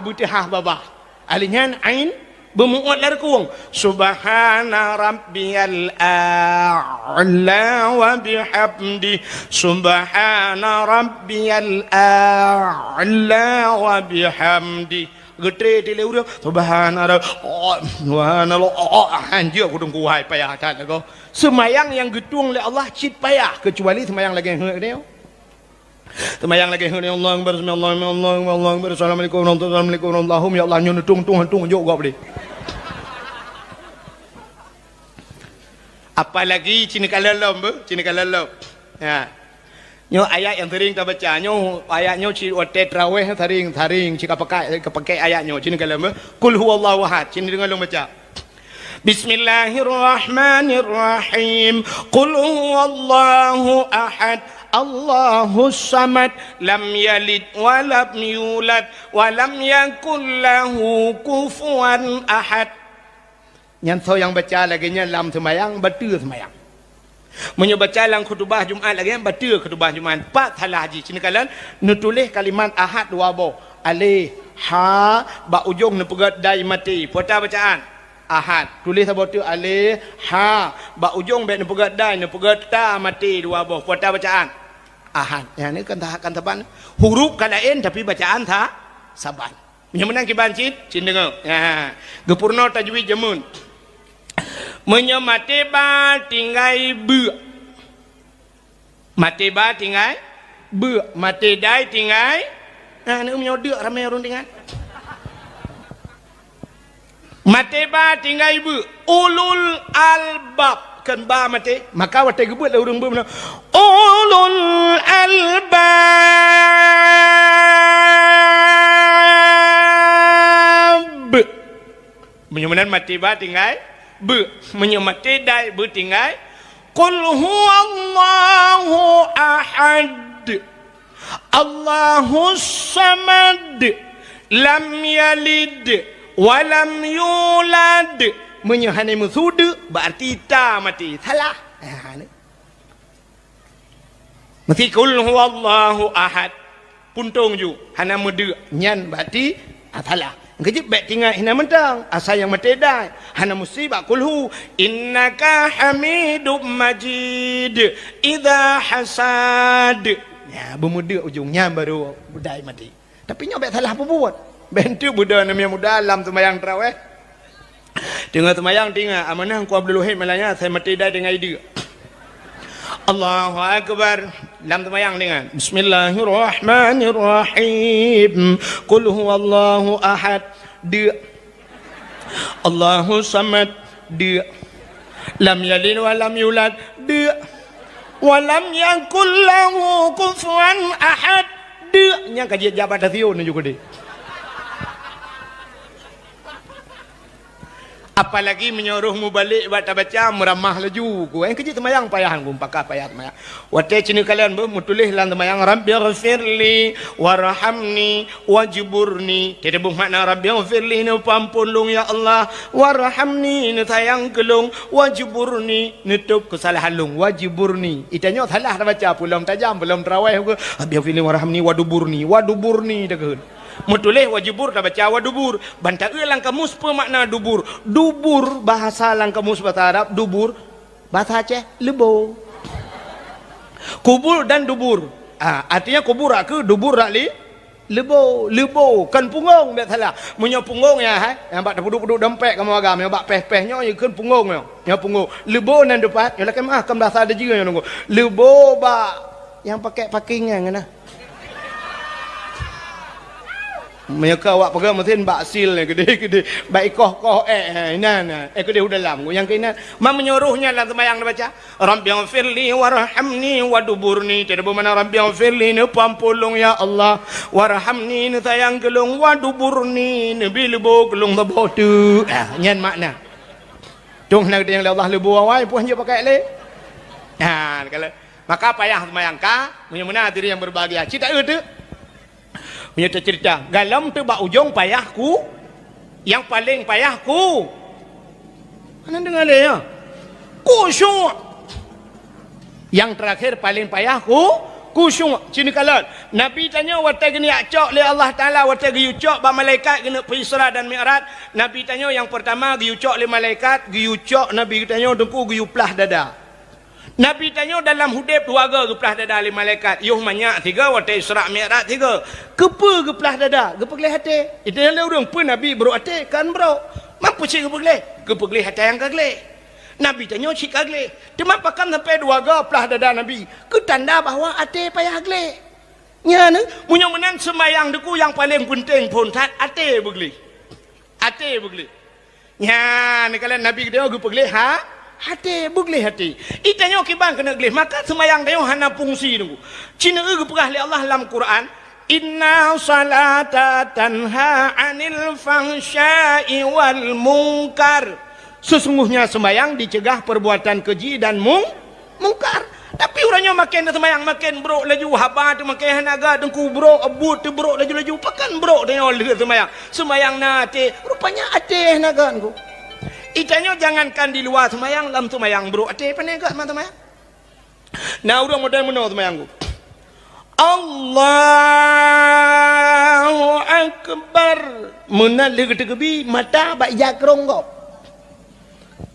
butihah babah. Alinyan ain bermuat lari kuang. Subhana rabbiyal a'la wa bihamdi. Subhana rabbiyal a'la wa bihamdi. Getre tile udah subhanallah anjir aku tunggu hai payah tak kau semayang yang getung oleh Allah cit payah kecuali semayang lagi dia semayang lagi dia Allah Akbar assalamualaikum warahmatullahi wabarakatuh ya Allah nyu tung jok gak boleh apalagi cina kalalom ya nyo ayat yang sering kita baca nyo ayat nyo ci otet raweh sering cika pakai ayat nyo cina kalam kul huwallahu ahad cina dengar long baca Bismillahirrahmanirrahim Qul huwallahu ahad Allahus samad lam yalid wa lam yulad wa lam yakul lahu kufuwan ahad. Yang yang baca lagi nya lam semayang betul semayang. Menyo baca lang khutbah Jumaat lagi betul khutbah Jumaat. Pak salah haji sini kalian nutulis kalimat ahad dua bo. Alif ha ba ujung nu pegat dai mati. Puata bacaan ahad. Tulis apa tu alif ha ba ujung bet nu pegat dai nu pegat ta mati dua bo. Puata bacaan ahad. Yang ni kan tahakan taban. Huruf kan lain tapi bacaan ta saban. Yang menang kibancit cin dengar. Ha. Gepurna tajwid jamun. Menyo mati ba tinggai bu. Mati ba tinggai bu. Mati dai tinggai. Nah, ni menyo deuk ramai orang tinggal. Mati ba tinggai bu. Ulul albab kan ba mati. Maka wate gebut lah urang bu. Ulul albab. Menyo menan mati ba tinggai be menyemati dai be tinggai qul huwallahu ahad Allahus samad lam yalid wa lam yulad menyahane musud berarti ta mati salah mesti qul huwallahu ahad puntung ju hana mudu nyan berarti salah. Kejip baik tinggal hina mentang asal yang mati dai hana musibah kulhu innaka hamidum majid idza hasad ya bermuda ujungnya baru budai mati tapi nyobek salah apa buat bentu budak namanya muda alam sembahyang tarawih tengah sembahyang tinggal amanah ku Abdul Wahid malanya saya mati dai dengan ide Allahu akbar dalam sembahyang dengan bismillahirrahmanirrahim qul huwallahu ahad dia Allahu samad dia lam yalid wa lam yulad dia wa lam yakul lahu kufuwan ahad dia nya kaji jabat tasio juga dia. Apalagi menyuruhmu balik baca-baca meramah laju ku yang kerja temayang payahan ku pakai payah temayang wate cini kalian bermutulis lan temayang rabbighfirli warhamni wajburni tidak bermakna rabbighfirli ni pampulung ya Allah warhamni ni sayang kelung wajburni nutup kesalahan lung wajburni itanya salah dah baca pulang tajam belum tarawih ku rabbighfirli warhamni waduburni dekeun mutulis wajibur dah baca wadubur bantah lang kamus apa makna dubur dubur bahasa lang kamus bahasa Arab dubur bahasa Aceh lebo kubur dan dubur artinya kubur ke dubur rakli lebo kan punggung biar salah punya punggung ya yang bak duduk dempek kamu agam yang bak peh-pehnya kan punggung ya punggung lebo dan depan ya kan kam bahasa ada juga yang nunggu lebo bak yang pakai pakingan ngana mereka awak pegang mesin baksil ni gede baik koh nah gede udah dalam yang kena mam menyuruhnya dalam sembahyang baca rabbighfirli warhamni waduburni tidak bermakna rabbighfirli ni pampulung ya Allah warhamni ni sayang kelung waduburni ni bilbo kelung tabo tu nyan makna tung nak yang Allah lebu awai pun je pakai le kalau maka payah sembahyang ka menyemana diri yang berbahagia cita itu punya cerita galam tu bak ujung payahku yang paling payahku mana dengar dia ya kusyuk yang terakhir paling payahku kusyuk sini kalau Nabi tanya wata gini acok oleh Allah Ta'ala wata giucok bak malaikat kena Isra dan Mi'raj Nabi tanya yang pertama giucok oleh malaikat giucok Nabi tanya dengku giuplah dada Nabi tanya dalam hudib dua geplah dada oleh malaikat yuh banyak tiga wata Isra Mi'raj tiga kepa geplah dada gepegleh hati itu yang orang pun Nabi bro hati kan bro mampu cik gepegleh hati yang kagleh Nabi tanya cik kagleh kenapa kan sampai dua geplah dada Nabi ke tanda bahawa hati payah kagleh nya ne punya menan sembahyang deku yang paling penting pun tat hati begleh nya ne kalian Nabi dia gepegleh hati bugleh hati itanya kibang kena gleh maka sembahyang dia hana fungsi nunggu cina geperah oleh Allah dalam Quran inna salata tanha anil fahsya'i wal munkar sesungguhnya sembahyang dicegah perbuatan keji dan mungkar Tapi orangnya makin semayang makin bro laju haba tu makin hanaga dengku bro abut tu bro laju pakan bro tanya oleh semayang nate rupanya ate hanaga ku. Itanya jangankan di luar semayang dalam semayang bro ate penega man semayang. Nah orang model mana semayang ku. Allahu Akbar munal legebi mata bak jakrong kau.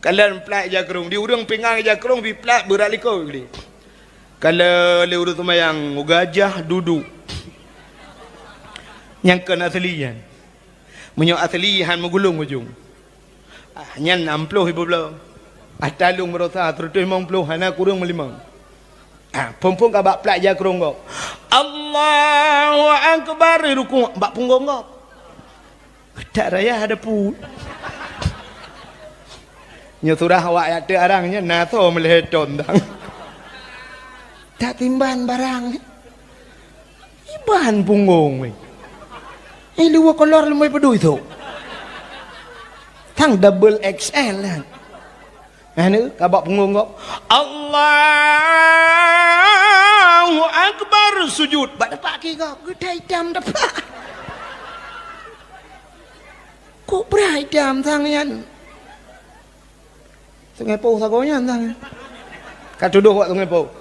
Kalian pelak jakrong di urang pinggang jakrong bi pelak beraliko gini. Kalau lewat semayang gajah duduk. Yang kena aslian. Menyo aslihan menggulung ujung. Nyan 60 ibu belah. Atalung merosa 150 hana kurang 5. Pompong kabak pelak jakrong kau. Allahu Akbar ruku bak punggung kau. Tak raya ada pun. Nya surah awak ada arangnya nato meleton dang. Tak timban barang. Iban punggung we. Luar kolor lemai pedu itu. Tang double XL lah. Ni kabak punggung kau. Allahu Akbar sujud. Bak dapat ki kau. Gedai dam dapat. Kok berai dam tangan. Sungai Po sagonya tang. Kat duduk wak sungai Po.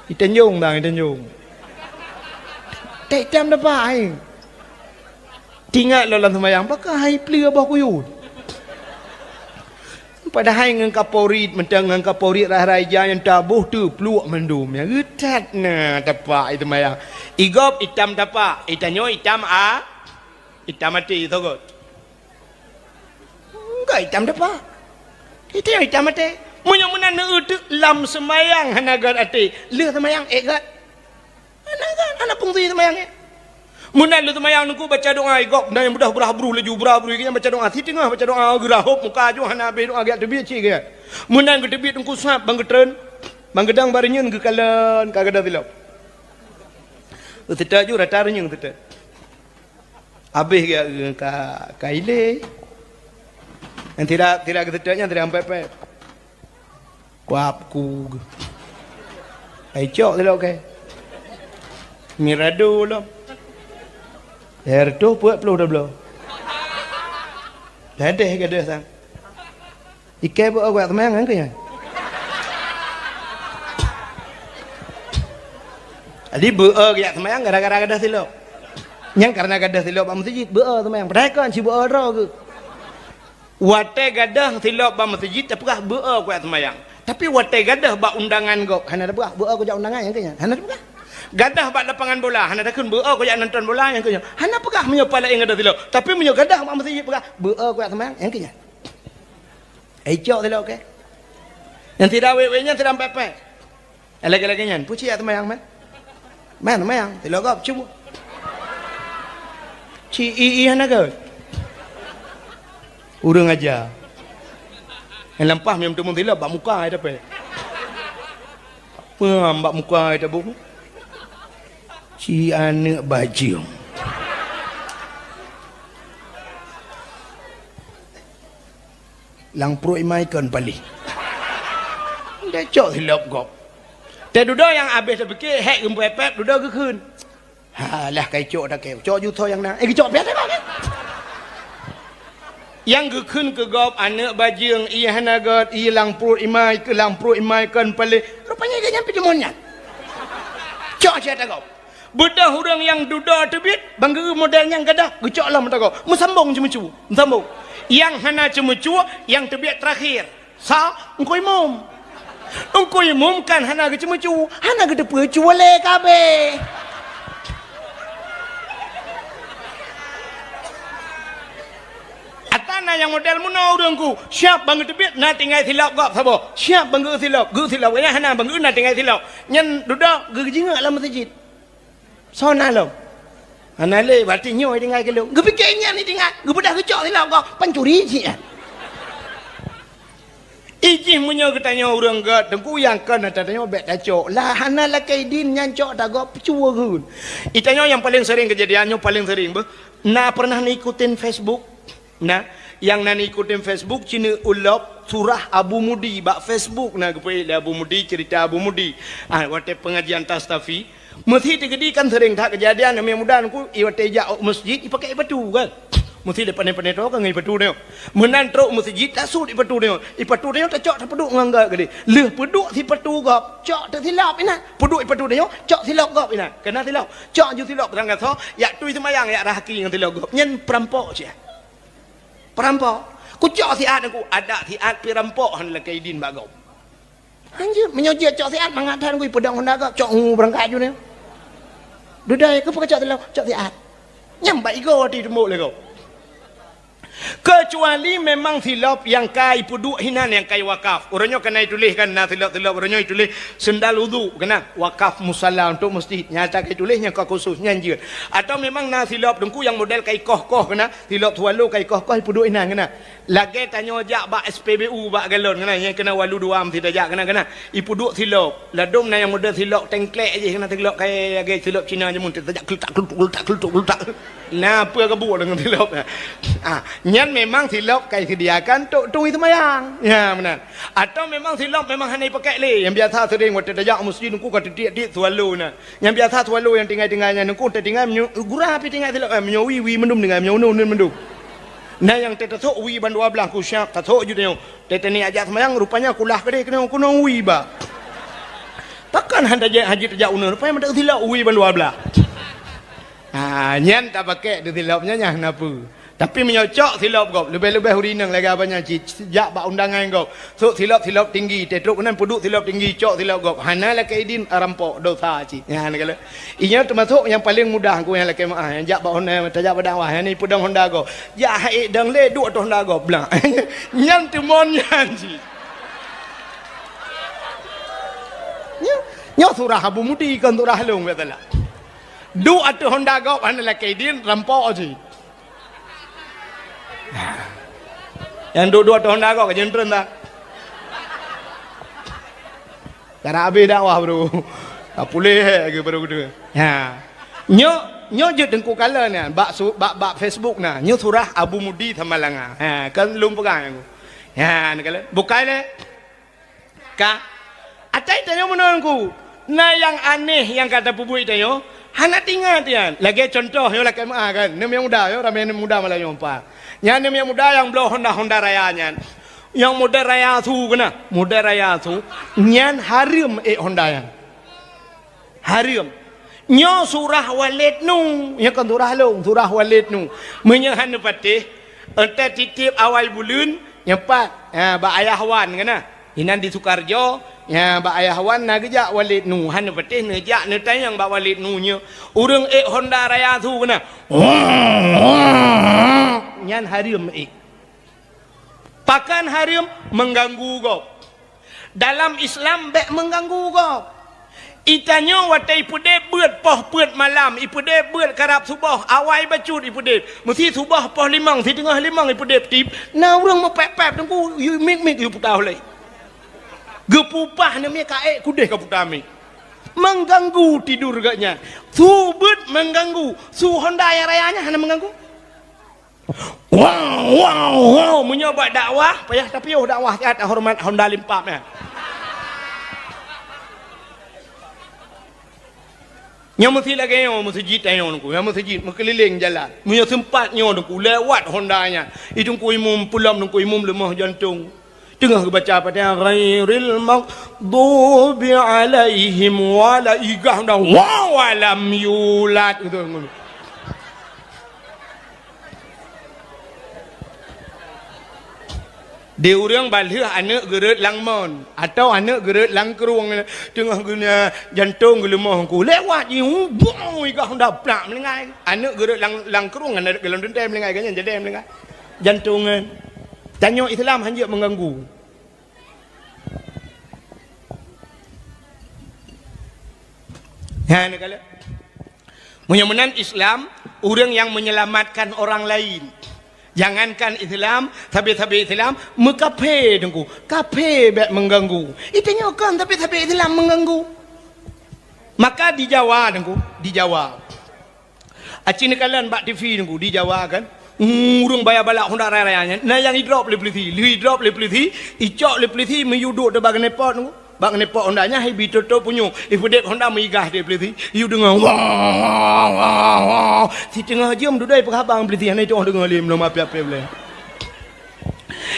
Itenjung tang itenjung. Tak jam dapat ai. Tinggal dalam semayang pakai plia bah kuyut. Padahal dengan Kapolri mentang dengan Kapolri raja yang tabuh tu peluak mendum yang getat na dapat itu semayang. Igop hitam dapat, itanyo hitam hitam mati togot. Enggak hitam dapat. Itu yang hitam mati. Munya munan neutu lam semayang hanagat ate. Le semayang egat. Hanagat anak fungsi semayangnya. Munan lu semayang nunggu baca doa igop dan yang mudah berabru laju berabru iknya baca doa ti tengah baca doa gerahop muka jo hana be doa agak tebit cik ke. Munan ke tebit nunggu suap bang getren. Bang gedang barinyeun ke kalan kagada tilap. Uteta ju rata renyeng uteta. Habis ke kaile. Yang tidak ketetanya tidak sampai kuapku. Ai cok lo ke. Mirado lo. Erdo buat pelu dah belo. Ladeh ke dah sang. Ikai buat awak teman kan ke ya? Adi beer ke teman gara-gara gadah silap. Yang karena gadah silap am masjid beer teman. Padahal kan si beer ro ke. Wate gadah silap ba masjid apakah beer ku teman. Tapi wate gadah ba undangan kau. Hana ada beer ku jak undangan yang ke ya? Hana ada gadah bak lapangan bola, hana dakun beer ko jak nonton bola yang kenya. Hana pegah menyo pala ing gadah tilok. Tapi menyo gadah mak mesti pegah beer ko teman yang kenya. Ejok tilok ke. Yang tidak wewe-nya tidak pepe. Lagi-lagi nyan, puci ya teman yang man. Man teman yang tilok kau cuba. Ci ii hana ke. Urang aja. Yang lempah memang tu tilok bak muka ada pe. Bak muka ada bu. Si anak baju lang pro imaikan pali dia cok hilap gopแต่ดูดยังอาเบสเมื่อกี้แหกอึมแป๊บดูดก็คืนlah kai cok dah kai cokอยู่ทอyang na cok biasa kan yang keคืนke gop anak bajing iya hanagat iya lang pro imai ke lang pro imaikan pali rupanya dia nyampe demonnya cok siapa gop Budak hurang yang duda tebit bangga modelnya gadah gecok lah mata kau musambung cemu-cemu musambung yang hana cemu-cemu yang tebit terakhir sa engkau imum kan hana cemu-cemu hana gede pecu le kabe atana yang model muno urangku siap bangga tebit na tinggal silap gap sabo siap bangga silap gu silap nya hana bangga na tinggal silap nyen duda ge jingak lah masjid Sona lo. Anale berarti nyoy tinggal ke lo. Gue pikirnya ni tinggal. Gue budak kecok ni lah kau pencuri sih. Iji munyo ketanya orang gat tengku yang kan tanya bet dacok. Lah hana lah kaidin nyancok dah kau pecua gun. Itanya yang paling sering kejadiannya paling sering bah. Nah pernah ikutin Facebook. Nah yang nan ikutin Facebook Cina ulap surah Abu Mudi bak Facebook na kepai Abu Mudi cerita Abu Mudi wate pengajian tastafi mesti tegedi kan sering tak kejadian yang muda aku iwate jak masjid dipakai batu kan mesti depan tu kan ngai batu dia menan truk masjid tak sud batu dia batu dia tak cok tak peduk ngangga gede leh peduk si batu gap cok tak silap ina peduk batu dia cok silap gap ina kena silap cok ju silap terang kata ya tui semayang ya rahaki ngan silap gap nyen perampok je perampok ku cok siat aku ada siat perampok han la kaidin bagau anjir menyojia cok siat mangatan ku pedang honda gap cok berangkat ju ni dudai ke pakak cok silap cok siat nyambai go di tembok le kau kecuali memang silap yang kai puduk hinan yang kai wakaf orangnya kena tuliskan nah silap orangnya tulis sendal wudu kena wakaf musalla untuk masjid nyata kai tulisnya kau khusus nyanjir atau memang nah silap dengku yang model kai koh kena silap tualu kai koh puduk hinan kena lagi tanya jak bak SPBU bak galon kena yang kena walu duam tidak jak kena ipuduk silap ladum nah yang model silap tengklek je kena silap kai lagi silap Cina je mun tidak kelutak nah apa kebuk dengan silap nyan memang silap kai sediakan tui semayang ya benar atau memang silap memang hanya pakai le yang biasa sering waktu dajak masjid nungku kata dia tualu na yang biasa tualu yang tinggal-tinggalnya nungku tinggal gurah api tinggal silap menyowi mendum dengan menyonun mendum nah yang tetasuk wi ban 12 ku syak tasuk ju tengok tetani ajak semayang rupanya kulah kede kena kuno wi ba takkan handa haji tajak unur rupanya mendak silap wi ban 12 nyan tak pakai di silapnya nyah napa tapi menyocok silap kau lebih-lebih hurinang lagi apanya sejak bak undangan kau so silap tinggi tetruk nan puduk silap tinggi cok silap kau hana la kaidin rampok dosa cik ya hana kala inya termasuk yang paling mudah aku yang laki yang jak bak honda tajak padang wah ni pudang honda kau jak haik dang le duk tu honda kau belang nyam temon nyan cik nyo surah Abu Mudi kan surah long betala duk atu honda kau hana la kaidin rampok cik yang dua tahun dah kau kejentren tak cara habis dakwah bro pulih ke baru kedua ya nyo je dengku kala ni bak Facebook na nyo surah Abu Mudi Tamalanga kan lum pegang aku ya ni kala bukai le ka atai tanya menangku nah yang aneh yang kata pubui tanya hana tinggal tian lagi contoh yo laki kan nem yang muda yo ramai nem muda malah nyompa yang nem yang muda yang blow Honda rayanya yang muda raya tu kena muda raya tu nyan harim Honda yang harim nyo surah walid nu yang kan surah walid nu menyahan patih ente titip awal bulan nyepat ba ayah wan kena inan di Sukarjo ya ba ayah wan na gejak walid nu han patih nejak ne tayang ba walid nu nya urang Honda raya tu kena nyan harim pakan harim mengganggu kau dalam Islam bek mengganggu kau itanyo watai pude beut poh peut malam ipude beut karab subuh awai bacut ipude mesti subuh poh limang si tengah limang ipude tip na urang mepep tengku mik yu putah lei gepupah namanya kaek kudeh kaputami mengganggu tidur gaknya subut mengganggu su Honda yang rayanya hanya mengganggu wow menyoba dakwah payah tapi dakwah ada hormat Honda limpapnya yang mesti lagi yang masjid yang nunggu yang masjid mengkeliling jalan punya tempatnya nunggu lewat Hondanya itu nunggu imam pulam nunggu imam lemah jantung tengah baca pada ghairil maghdubi alaihim wala igah dah walam yulad itu dia orang balik anak gerat langmon atau anak gerat langkerung tengah guna jantung gelemah ku lewat je bung igah dah plak melengai anak gerat langkerung anak gelam dentai melengai kan jadi melengai jantungan tanya Islam hanya mengganggu ya negala mudah-mudahan Islam orang yang menyelamatkan orang lain jangankan Islam tapi Islam mekape dengku kape bek mengganggu itunya kan tapi Islam mengganggu maka di Jawa dengku di Jawa acin kalian bak TV dengku di Jawa kan urung bayar balak honda raya-rayanya nah yang drop le peliti icok le peliti meyuduk de bagan nepot tu bang nepot hondanya hai bi toto punyo ifudek honda meigah de peliti you dengar wah si tengah jam dudai pekhabang peliti hanai tu dengar lim lom api-api boleh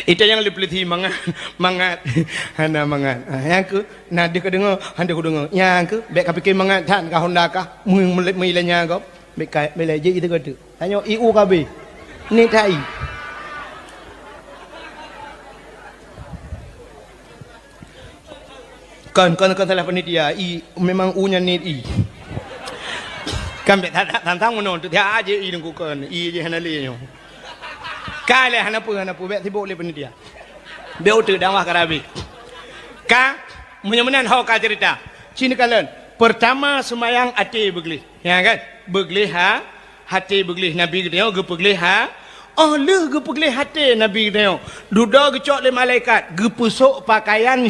itu yang le peliti mangat hana mangat yang ke nah dia ke dengar handa ku dengar yang ke bek ka fikir mangat kan ka honda ka meilanya kau bek kai melaje itu ke tu tanya iu kabe ni tai kan salah panitia memang u-nya ni kan bet tantang mono tu dia aje dengku kan je hana le nyo kai le hana pu bet sibuk le panitia be utu dawah karabi ka menyemenan hau ka cerita cini kalian pertama semayang ati begli ya kan begli hati beglih Nabi kita ge peglih le ge peglih hati Nabi kita duda ge cok le malaikat ge pusuk pakaian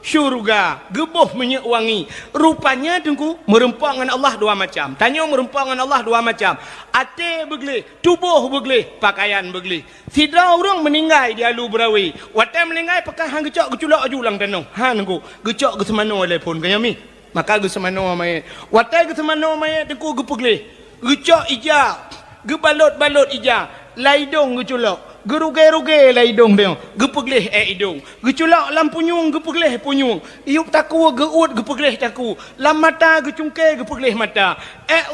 syurga ge boh minyak wangi rupanya tengku merempak dengan Allah dua macam tanya merempak dengan Allah dua macam hati beglih tubuh beglih pakaian beglih tidak orang meninggal di alu berawi watai meninggal pakai hang ge cok ge culak julang tanong tengku ge cok ge semano le pun kayami maka ge semano mayat watai ge semano mayat tengku ge peglih gecok ija gebalot ija laidong geculak geruge laidong dia gepegleh idong geculak lam punyung gepegleh punyung iup taku geut gepegleh taku lam mata gecungke gepegleh mata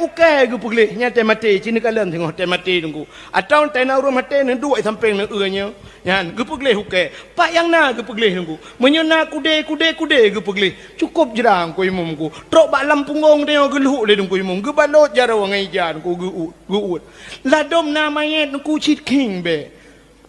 uke gepegleh nyate mati cina kalian tengok te mati tunggu atau tena urang mati ne duai samping ne eunya yan gepegleh uke pak yang na gepegleh tunggu menyena kude gepegleh cukup jerang ko imumku trok bak lam punggung dia geluh le tunggu imum gebalot jaro ngai jan ku geut ladom namanya ku chit king be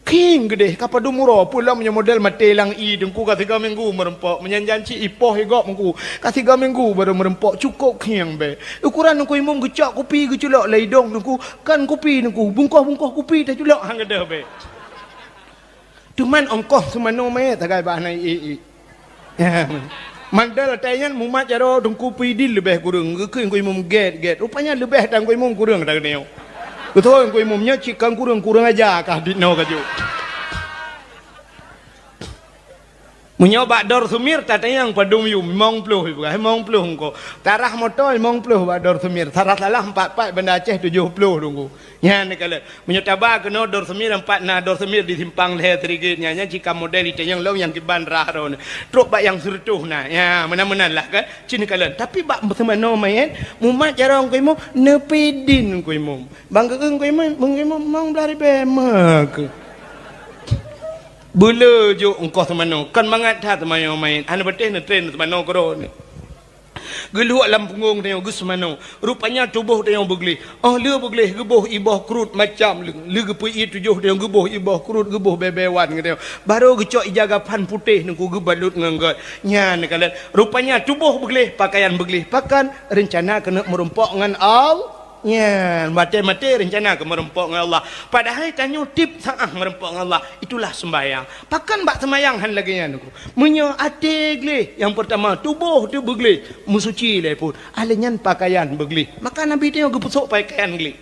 king gede kapadu muro pula punya model mati lang dengku ka 3 minggu merempok menyanjanci ipoh igok mengku ka 3 minggu baru merempok cukup king be ukuran nengku imum gecak kopi geculak laidong nengku kan kopi nengku bungkah kopi dah culak hang gede be cuman ongkoh semano me tagai bah nai mandal tayan mumat jaro dengku pidil lebih kurang ke ku imum get rupanya lebih tang ku imum kurang dak neo betul, kau imumnya cikan kurang aja kah di no kaju. Menyoba dor sumir tatanya yang padum yum mong pluh bukan mong pluh engko. Tarah motor mong pluh ba dor sumir. Tarah salah 4 benda Aceh 70 tunggu. Nya ni kala. Menyotaba kena dor sumir 4 na dor sumir di simpang leher trigitnya nya jika model itu yang law yang kiban rah ron. Truk ba yang sertuh na. Ya menan lah kan. Cini kala. Tapi ba semano main mumat jarang ko imo nepidin ko imo. Bang keung ko imo mong blari bemak. Bula jo engkau semano kan mangat tha semano main ana beteh na train semano koro ni geluak lam punggung dia gus semano rupanya tubuh dia begli le begli geboh ibah krut macam le gepui 7 dia geboh ibah krut geboh bebewan dia baru gecok ijaga pan putih nengku gebalut nganggot nya ni kalian rupanya tubuh begli pakaian begli pakan rencana kena merempok dengan ya, mati rencana ke merempok dengan Allah. Padahal tanya tip sangah merempok dengan Allah. Itulah sembahyang. Pakan bak sembahyang han lagi yang aku. Menyo ate gle. Yang pertama tubuh tu begli. Musuci le pun. Alenyan pakaian begli. Maka Nabi dia gepusuk pakaian gli.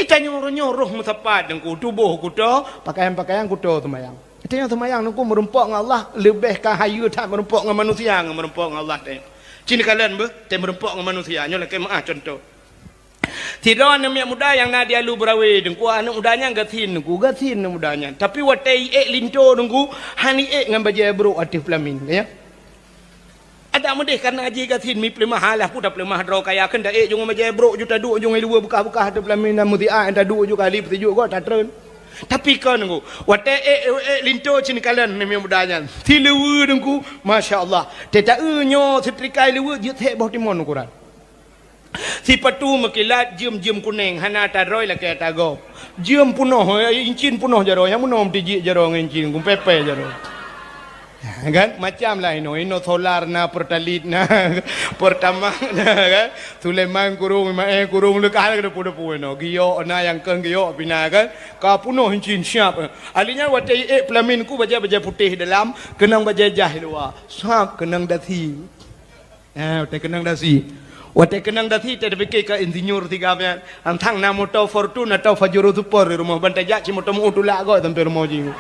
Tanya roh musapat dengku tubuh kuto, pakaian kuto sembahyang. Tanya sembahyang dengku merempok dengan Allah lebih kahayu tak merempok dengan manusia dengan merempok dengan Allah tanya. Cini kalian te merempok dengan manusia. Nyolah kemah contoh. Tidak anak muda yang nak dia lu berawi dengku anak mudanya gatin mudanya tapi watai linto dengku hani ngan baja bro atif pelamin ya ada mudeh karena aji gatin mi plemah halah pudah plemah dro kaya kan dak jung baja bro juta du jung lu buka atif pelamin dan mutia anda du ju kali petuju ko tak tren tapi kan dengku watai linto cini kalian ni mudanya tilu dengku masya-Allah teta nyo setrikai lu je the boh timon Quran si patu makilat jam kuning hana taroi la ke tago jam punoh incin punoh jaro yang munom tiji jaro incin kum pepe jaro kan macam lah ino solar na pertalit na pertama kan Sulaiman kurung kurung lekah ke pudo puno gio na yang kan gio pina kan ka punoh incin siap alinya watai pelamin ku baja putih dalam kenang baja jah luar sak kenang dasi utai kenang dasi Wate kenang dati te fikir ke insinyur tiga mian. Antang na motor Fortune atau Fajro Super di rumah bantai jak ci motor mu utula go sampai rumah jingu.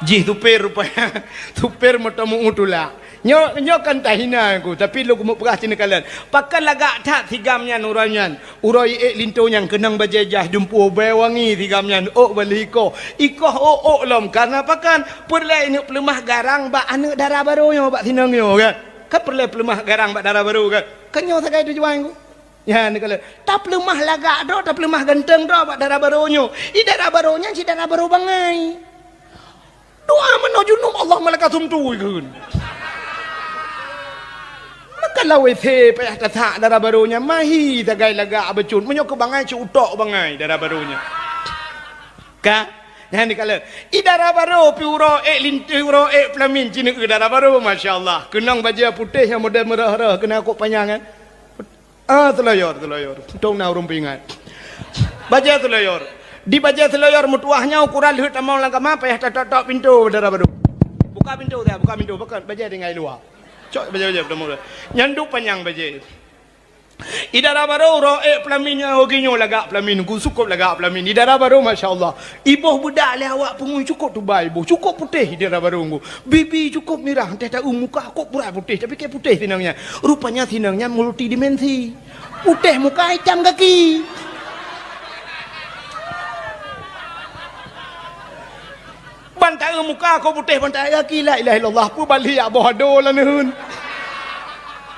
Ji tuper rupanya. Tuper motor mu utula. Nyo kan tahina aku tapi lu kumuk perah cina kalian. Pakan lagak tak tiga mian uranyan. Urai linto yang kenang bajajah jumpu bewangi tiga mian. Beli iko lom karena pakan perlai ini pelemah garang bak anak darah baru nyo bak tinang nyo kan. Kan perlu pelemah garang bak darah baru kan. Kan nyo sakai tu juang ku. Ya ni kalau tak pelemah lagak do, tak pelemah ganteng do bak darah baru nyo. I darah barunya si darah baru bangai. Doa menuju nom Allah malakatum tu kan. Maka lawe the payah tatak darah barunya mahi tagai lagak abecun. Menyo ke bangai ci utok bangai darah barunya. Ka yang ni kalau idara baru piuro linturo pelamin cina idara baru masya-Allah kenang baju putih yang model merah-merah kena kok panjang kan telayar tong na rumpingan baju telayar di baju telayar mutuahnya ukuran leuh tamau langkah ma payah tok pintu idara baru buka pintu bukan baju dengan luar cok baju bertemu nyandu panjang baju idara baru pelaminnya hoginyo lagak pelamin ku cukup lagak pelamin idara baru masya-Allah ibuh budak le awak pungui cukup tu bai ibuh cukup putih idara baru ku bibi cukup merah teh tahu muka kok pura putih tapi ke putih tinangnya rupanya tinangnya multidimensi putih muka hitam kaki bantai muka kok putih bantai kaki la ilaha illallah pu bali ya bodoh lah neun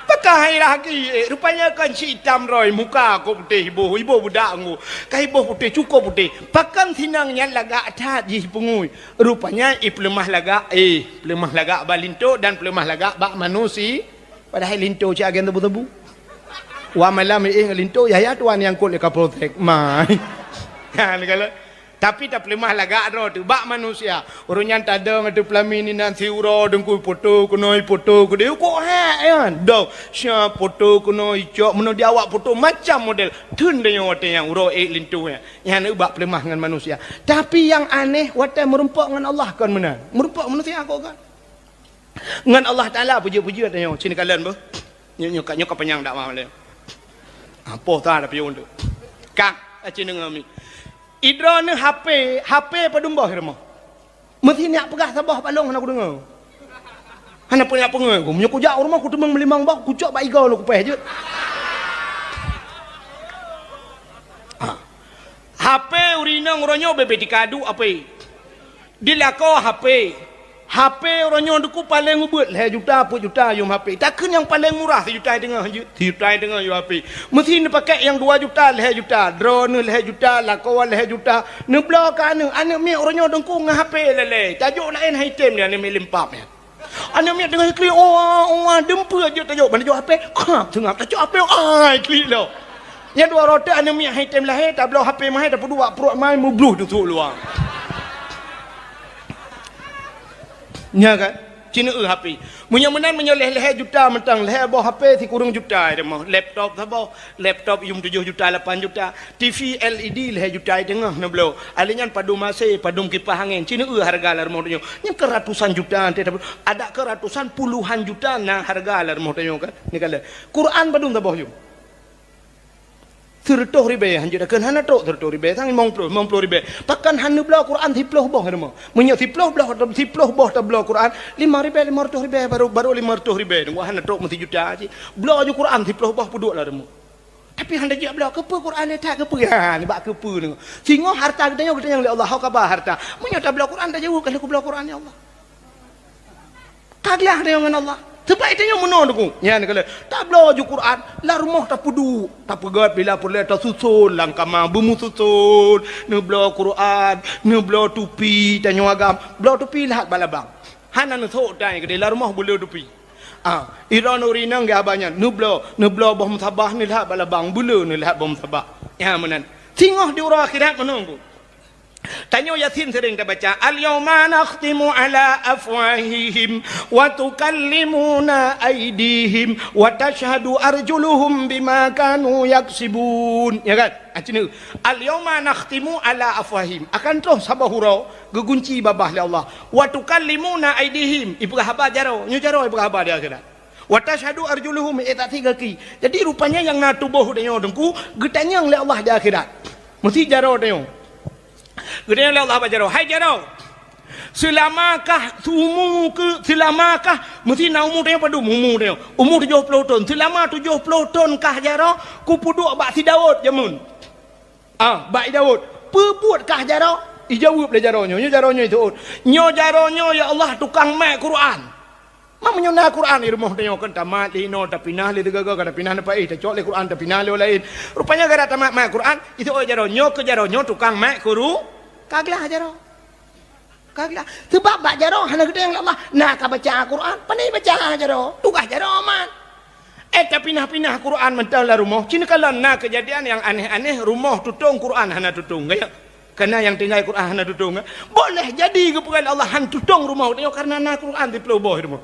pakai lagi rupanya kan si hitam roy muka aku putih ibu budak aku kai ibu putih cukup putih pakan sinangnya lagak tat ji pengui rupanya pelemah lagak balinto dan pelemah lagak bak manusia padahal linto ci agen tebu-tebu wa malam linto ya tuan yang kul ka protect mai kan kalau tapi tak pelemah lagak ro tu bak manusia urunyan tadang ada pelamin ni nanti uro dengku foto kunoi foto ku dia kok kan dok sia foto kunoi cok meno dia awak foto macam model tun dia wate yang uro lintu yang bak pelemah dengan manusia tapi yang aneh wate merumpak dengan Allah kan mana merumpak manusia aku kan dengan Allah Taala puji-puji katanya sini kalian bu nyok penyang dak mah le apa ta ada pion tu kak cina ngami idra ni HP padumbah rumah. Mesti nak pegah sabah balong aku dengar. Hana punya pengen aku menyok jak rumah aku temang melimang bak ku cok bak igau lu ku peh je. HP urina ngoronyo bebe dikadu apa? Dilako HP orangnya duku paling ubut lah juta yum HP. Takkan yang paling murah juta dengan yum HP. Mesti ni pakai yang 2 juta lah juta. Drone lah juta, lakawan lah juta. Ni blok kan anak mi orangnya dengku ngah HP lele. Tajuk lain item dia ni mi limpap ya. Anak mi dengan klik dempu aja tajuk mana tajuk HP. Tengah tajuk HP klik lo. Yang 2 roda anak mi item lah tak blok HP mah tak perlu perut mai mu blue tu luar. Nya kan cina HP menyemenan menyoleh juta mentang leh bawah HP ti kurang juta dia mah laptop 7 juta 8 juta TV LED leh juta tengah na belo alinyan padum AC padum kipas angin cina harga lah rumah nya ke ratusan juta ada ke ratusan puluhan juta na harga lah rumah kan ni kala Quran padum ta boh Tertoh ribe hanjir kan hana tok tertoh ribe sang mong plo ribe pakan hanu bela Quran tiploh boh demo menyo tiploh boh ta bela Quran 5 ribe baru 500 ribe demo hana tok mesti juta ji bela ju Quran tiploh boh puduk lah demo tapi handa je bela kepe Quran ni tak kepe ni bak kepe ni singo harta kita yang Allah hau kabar harta menyo ta bela Quran tak jauh kalau ku bela Quran ya Allah kaglah dengan Allah sebab itu yang menang aku. Ya ni kalau tak belajar Quran, lah rumah tak pudu, tak pegat bila perlu tak susun, langkah mah bemu susun, ni belajar Quran, ni belajar tupi, tanya agam, belajar tupi lah balabang. Hana ni sok dah ke lah rumah boleh tupi. Iran urinang ke abahnya, ni belajar bah musabah ni lah balabang, boleh ni lah bah musabah. Ya menan. Tengok di orang akhirat menang aku. Tanya Yasin sering kita baca al-yawma nakhtimu ala afwahihim wa tukallimuna aydihim wa tashhadu arjuluhum bima kanu yaksibun ya kan acina al-yawma nakhtimu ala afwahihim akan terus sabahurau gegunci babah li Allah wa tukallimuna aydihim ibu khabar jaro nyu jaro ibu khabar dia akhirat Wa tashhadu arjuluhum itati kaki. Jadi rupanya yang na tubuh dia dengku getanya oleh Allah di akhirat. Mesti jaro dia. Getanya oleh Allah jaro. Hai jaro. Selamakah umur ke selamakah mesti na umur dia padu umur dia. Umur 70 tahun. Selama 70 tahun kah jaro ku puduk bak si Daud jamun. Bak Daud. Pebuat kah jaro? Ijawab le jaronyo. Nyo jaronyo itu. Nyo jaronyo ya Allah tukang mak Quran. Mamanya na Quran di rumah dia kan tamat lino tapi nah le degaga kan pinah na pai ta cok le Quran tapi nah le lain. Rupanya gara tamat mak Quran itu jaronyo ke jaronyo tukang mak guru. Kaglah jaro. Kaglah. Sebab bak jaro hana gede yang Allah. Nah ka baca Quran, pandai baca jaro. Tukah jaro man. Pinah-pinah Quran mental la rumah. Cina kalau na kejadian yang aneh-aneh rumah tutung Quran hana tutung gaya. Karena yang tinggal Quran hana tutung. Boleh jadi kepada Allah han tutung rumah dia karena na Quran di peloboh rumah.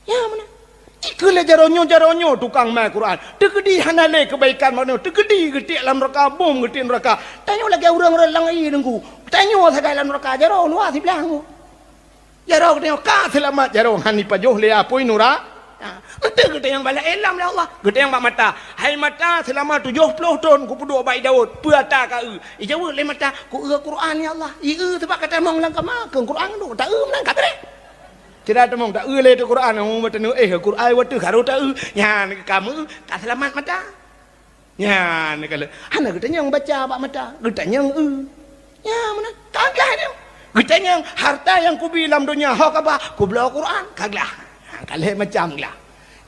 Ya mana? Ikulah jaronyo tukang main Quran. Tegedi hana le kebaikan mana? Tegedi getik dalam neraka bom getik neraka. Tanya lagi orang-orang langai dengku. Tanya segala dalam neraka jaro luar si belangku. Jaro tengok ka selamat jaro hani pajoh le apoi nura. Ente gede yang bala elam lah Allah. Gede yang bak mata. Hai mata selama 70 tahun ku puduk baik Daud. Puata ka jawab le mata ku Quran ya Allah. Sebab kata mong lang ka makan Quran tu. Tak menang kata deh. Tidak ada mong tak le tu Quran mu betenu Quran wa tu karo tak nya kamu tak selamat mata. Nya ni kala. Hana gede yang baca bak mata. Gede yang ya mana? Kaglah dia. Gede yang harta yang ku bilam dunia hak apa? Ku bela Quran. Kaglah. Kalau macam lah.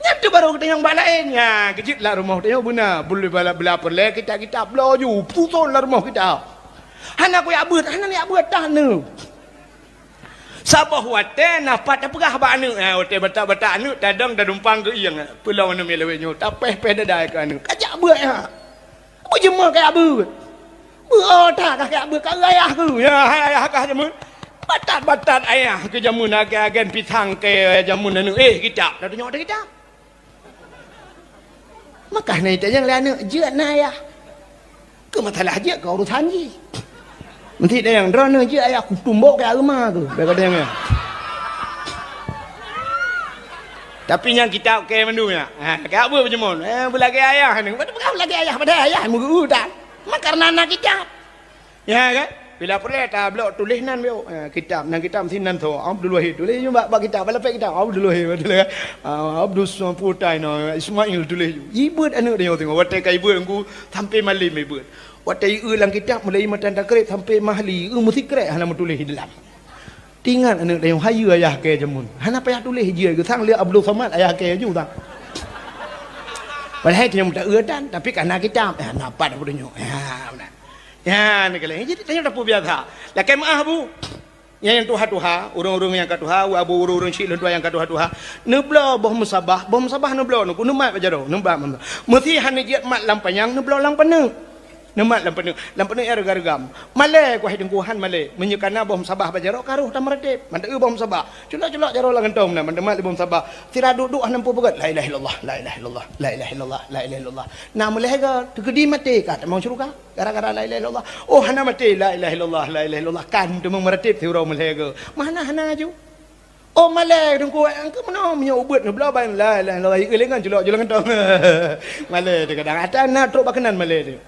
Nyatu baru kita yang balainnya. Kecil lah rumah dia benar. Boleh bala perle kita belaju. Putul lah rumah kita. Hana aku ya buat, hana ni buat tanah. Sabah wate napat apa kah anu? Wate bata anu tadang dah dumpang ke iang. Pulau anu melewenyo. Tapeh pedadai ke anu. Kajak buat ya. Apa jema kayak buat? Buat tak kayak buat kat ayah ku. Ya ayah kah jema. Batat ayah ke jamun agen pitang ke jamun anu kita dah tengok dah kita maka ni tak yang lain je na ayah ke masalah je kau urusan je nanti dia yang drone je ayah aku tumbuk ke rumah tu dia kata yang tapi yang kita ke mendunya kayak apa jamun belagi ayah ni betul belagi ayah pada ayah mu dah mak karena anak kita ya kan. Bila perlu tak blok tulis nan bio kitab nan kitab mesti nan tho Abdul Wahid tulis juga bab kitab bala kitab Abdul Wahid betul kan Abdul Putai no Ismail tulis ibut anu dia tengok watai kai ibut aku sampai malim ibut watai ulang kitab mulai matan takrib sampai mahli mesti krek hana tulis dalam tinggal anu dia hayu ayah ke jamun hana payah tulis je ke sang dia Abdul Samad ayah ke ju tang padahal dia muda dan tapi karena kitab nampak dah punya benar. Ya, ni kalau jadi tanya dah biasa. Lah kemah bu, yang tuha, urung-urung yang katuha, abu urung silun dua yang katuha. Nebla boh musabah nebla nu mat bajaro, nembak mama. Mesti hanya jiat mat lampanyang nebla lampane. Nemat lampane era gargam. Malay ku hidung kuhan malay. Menyukana boh musabah bajaro karuh tam redep. Manda boh musabah. Culak jaro lang entom na mandemat boh musabah. Tira duduk nampu pegat. La ilaha illallah, la ilaha illallah, la ilaha illallah, la ilaha illallah. Na mulai ga tegedi mati ka mau suruh gara-gara la ilaha illallah. Oh hana mati la ilaha illallah, la ilaha illallah. Kan tu meretip tiura mulai ga. Mana hana ju. Oh malay dengku angke mana punya ubat nu bela ban la ilaha illallah. Ilengan culak entom. Malay kadang ada na truk bakanan malay dia.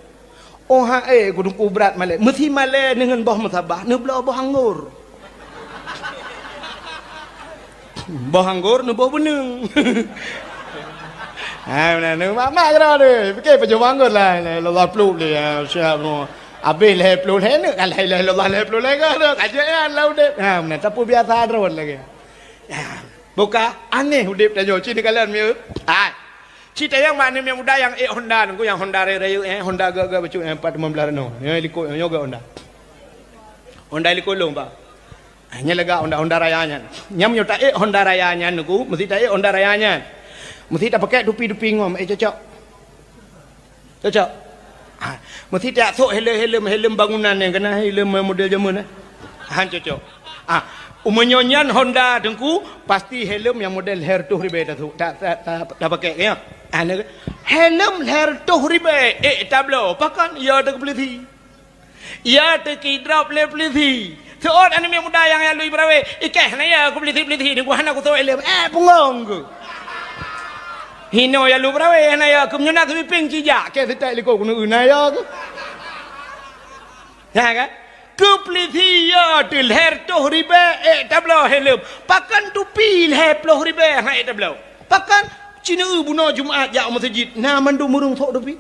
Oh gudung berat malay. Mesti malay dengan boh musabah. Nebla boh anggur. Boh anggur nu boh benung. Mana nu mama kena deh. Fikir pejam anggur lah. Allah peluk dia. Siap no. Habis leh peluk leh nak kalau leh Allah leh peluk leh kan. Kajian laut deh. Mana tapi biasa terus lagi. Buka aneh udip dah jauh. Cini kalian miu. Cita yang mana yang muda yang Honda nunggu yang Honda rayu Honda gaga bacu 415 no yang liko yang yoga Honda liko lomba hanya lega Honda rayanya nyam yo tak Honda rayanya nunggu mesti tak Honda rayanya mesti tak pakai dupi ngom cocok mesti tak sok helm bangunan yang kena helm model zaman cocok umonyan Honda dengku pasti helm yang model hair tuh ribet tu tak pakai ya helm hair tuh ribet tablo pakan ya tak peliti ya tak drop le peliti seorang anu yang muda yang lui brawe ikeh na ya aku peliti ni gua hana aku tahu helm pungong hino ya lu brawe na ya kum nyana tu ping cijak ke setai liko kuno una ya ke ya kan kepliti ya til her toh ribe tablo helum pakan tupi le ploh ribe ha tablo pakan cina buno jumaat ya masjid na mandu murung thok tupi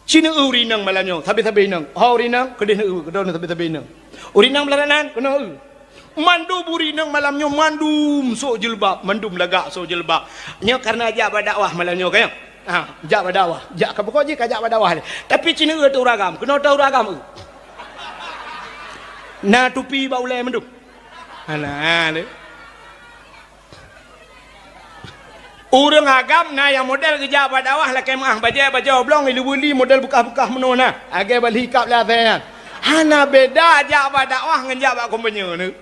cina urinang malanyo tabi nang urinang kedeh kedon tabi nang urinang belaranan kena mandu burinang malamnya mandum so jilbab mandum lagak so jilbab nya karena ajak berdakwah malamnya kaya ajak berdakwah jak ke pokok je ajak berdakwah tapi cina tu ragam kena tahu ragam na tupi baulai mandum ana ni urang agam na yang model kerja berdakwah lah kemah baca oblong ilu buli model buka-buka menona age bali kap lah saya hana beda ajak berdakwah dengan jak kompanya ni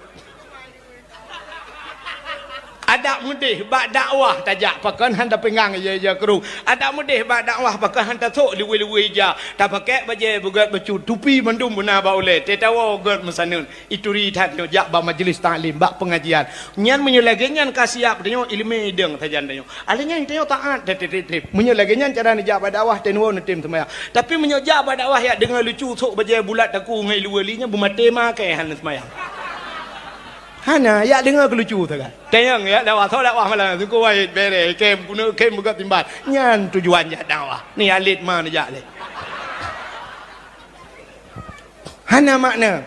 ada mudih bak dakwah tajak pakan handa pengang ya keru ada mudih bak dakwah pakan handa sok liwe-liwe ja tak pakai baje bugat bacu tupi mandum buna ba oleh tetawa got mesanun itu ri that yo jak ba majlis taklim bak pengajian nyan menyelagi nyan kasiap denyo ilmu deng tajan denyo alanya denyo taat tetep menyelagi nyan cara ni jak ba dakwah tenwo netim semaya tapi menyojak ba dakwah ya dengan lucu sok baje bulat taku ngai luwelinya bumate ma ke han semaya hana ya dengar kelucu tu kan tayang ya dakwah tho dakwah malam tu ko wai bere kem kuno kem buka timbat nyan tujuan ya dakwah ni alit mana ja le hana makna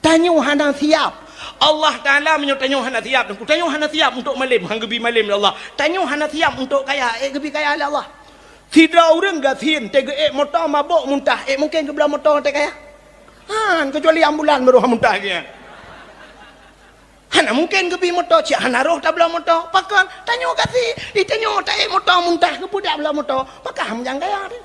tanyo hana siap Allah Taala menyutanyo hana siap dan tanyo hana siap untuk malim hang gebi malim ya Allah tanyo hana siap untuk kaya gebi kaya Allah tidak orang gatin tega motor mabuk muntah mungkin ke belah motor te kaya kecuali ambulan baru muntah dia hana mungkin kebi motor cik hana roh tak belah motor pakan tanyo kasi ditanyo tak motor muntah ke budak belah motor maka ham jang gaya ni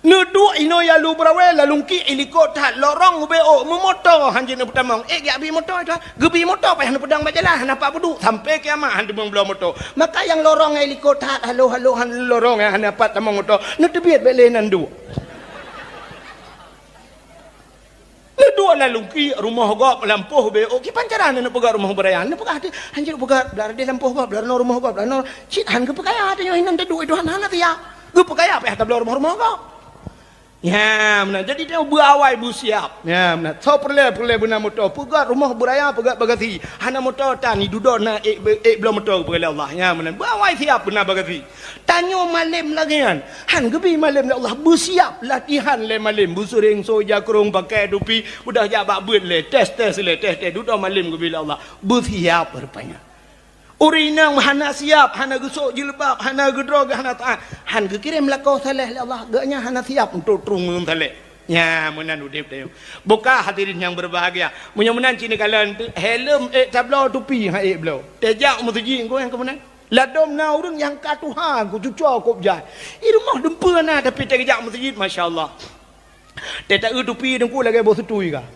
nudu ino ya lu brawe la lungki iliko tat lorong beo motor hanjin pertama ya bi motor itu gebi motor pa hana pedang bajalah hana pak budu sampai kiamat han demang belah motor maka yang lorong iliko tat halo han lorong hana pat tamang motor nu tebiat bele nandu dua lalungki rumah gop lampuh be o ki pancaran nak pegat rumah berayan nak pegat hanjir pegat belar di lampuh gop belar no rumah gop belar no cit han ke pekaya ada hinan te duit han hana tiya ge pekaya pe ta belar rumah gop ya mana jadi dia berawai bu siap ya mana so perle benar motor pegat rumah beraya pegat bagasi hana motor tani duduk na belah motor perle Allah ya mana berawai siap benar bagasi tanyo malim lagi han gebi malim ya Allah bersiap latihan le malim busering soja kerong pakai dupi udah jabak beut le tes duduk malim gebi Allah bersiap rupanya urinang hana siap hana gesok jilbab hana gedrog hana taat han kirim lakau saleh Allah gaknya hana siap untuk turun saleh ya menan udip dia buka hadirin yang berbahagia mudah-mudahan cini kalian helm tablau tupi blau tejak masjid kau yang kemudian ladom na urang yang katuhan ku cucuk kop jai i rumah dempa na tapi terjak masjid masya-Allah tetak tupi dengku lagi bos setui ka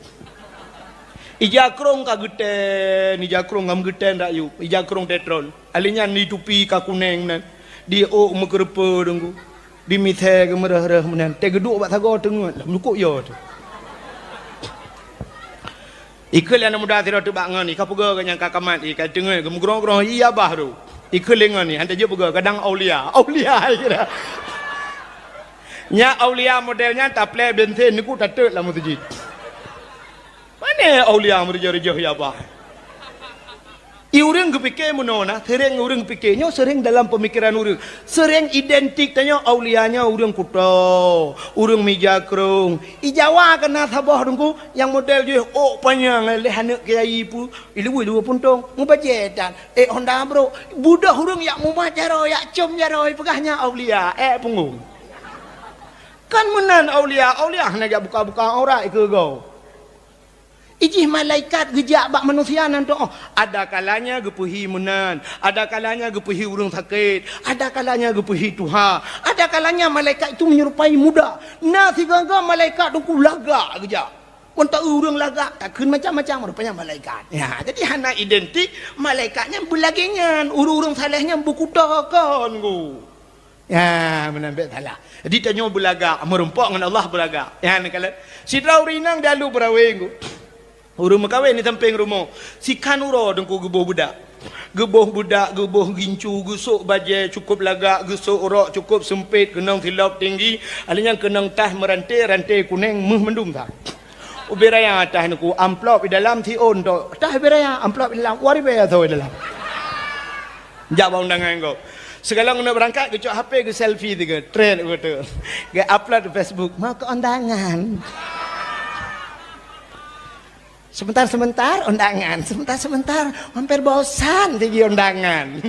ija krong ka geten ija krong ngam geten dak yu ija krong tetron alinya ni tupi ka kuneng nan di o mekerepe dengku di mithe ke merah-merah menan te geduk bak sago tengut lukuk yo tu ikul yang muda tiro tu bak ngan ka pega ka yang ka kamat ka tengut ke mugrong-grong iya bah tu ikul lengan ni hanta je pega kadang aulia kira nya aulia modelnya taple bensin niku tatek lah masjid mana aulia merja-reja ya bah urang kepikir menona sering urang pikirnya sering dalam pemikiran urang sering identik tanya aulianya urang kuto urang meja kerung i Jawa kena sabah dengku yang model je panjang le hanek kiai pu ilu puntong mubajetan Honda bro budak urang yak mumajaro yak cum jaro pegahnya aulia punggung kan menan aulia hanya buka-buka orang ke go ijih malaikat gejak bak manusia nanti ada kalanya gepuhi menan ada kalanya gepuhi urang sakit ada kalanya gepuhi Tuhan ada kalanya malaikat itu menyerupai muda nah sigaga malaikat tu lagak gejak kontak urang lagak takkan macam-macam rupanya malaikat ya jadi hana identik malaikatnya belagingan urang salehnya bukutakan go ya menambah salah jadi tanya belagak merumpak dengan Allah belagak ya kalau sidra urinang dalu beraweng urung makawin ni samping rumah si kanuro dengku gebo budak Gebuh budak, gebuh gincu, gusuk bajai cukup lagak, gusuk rok cukup sempit, kenang tilap tinggi, alanya kenang tah merantai, rantai kuning, mendum tak. Ubiraya tah nuku amplop di dalam tion tu, tah ubiraya amplop di dalam, wari baya tu di dalam. Jawab undangan kau. Segala nak berangkat, kecok HP ke selfie tiga, trend betul. Ke upload di Facebook, mau ke undangan. Sebentar-sebentar undangan, sebentar-sebentar hampir bosan tinggi undangan.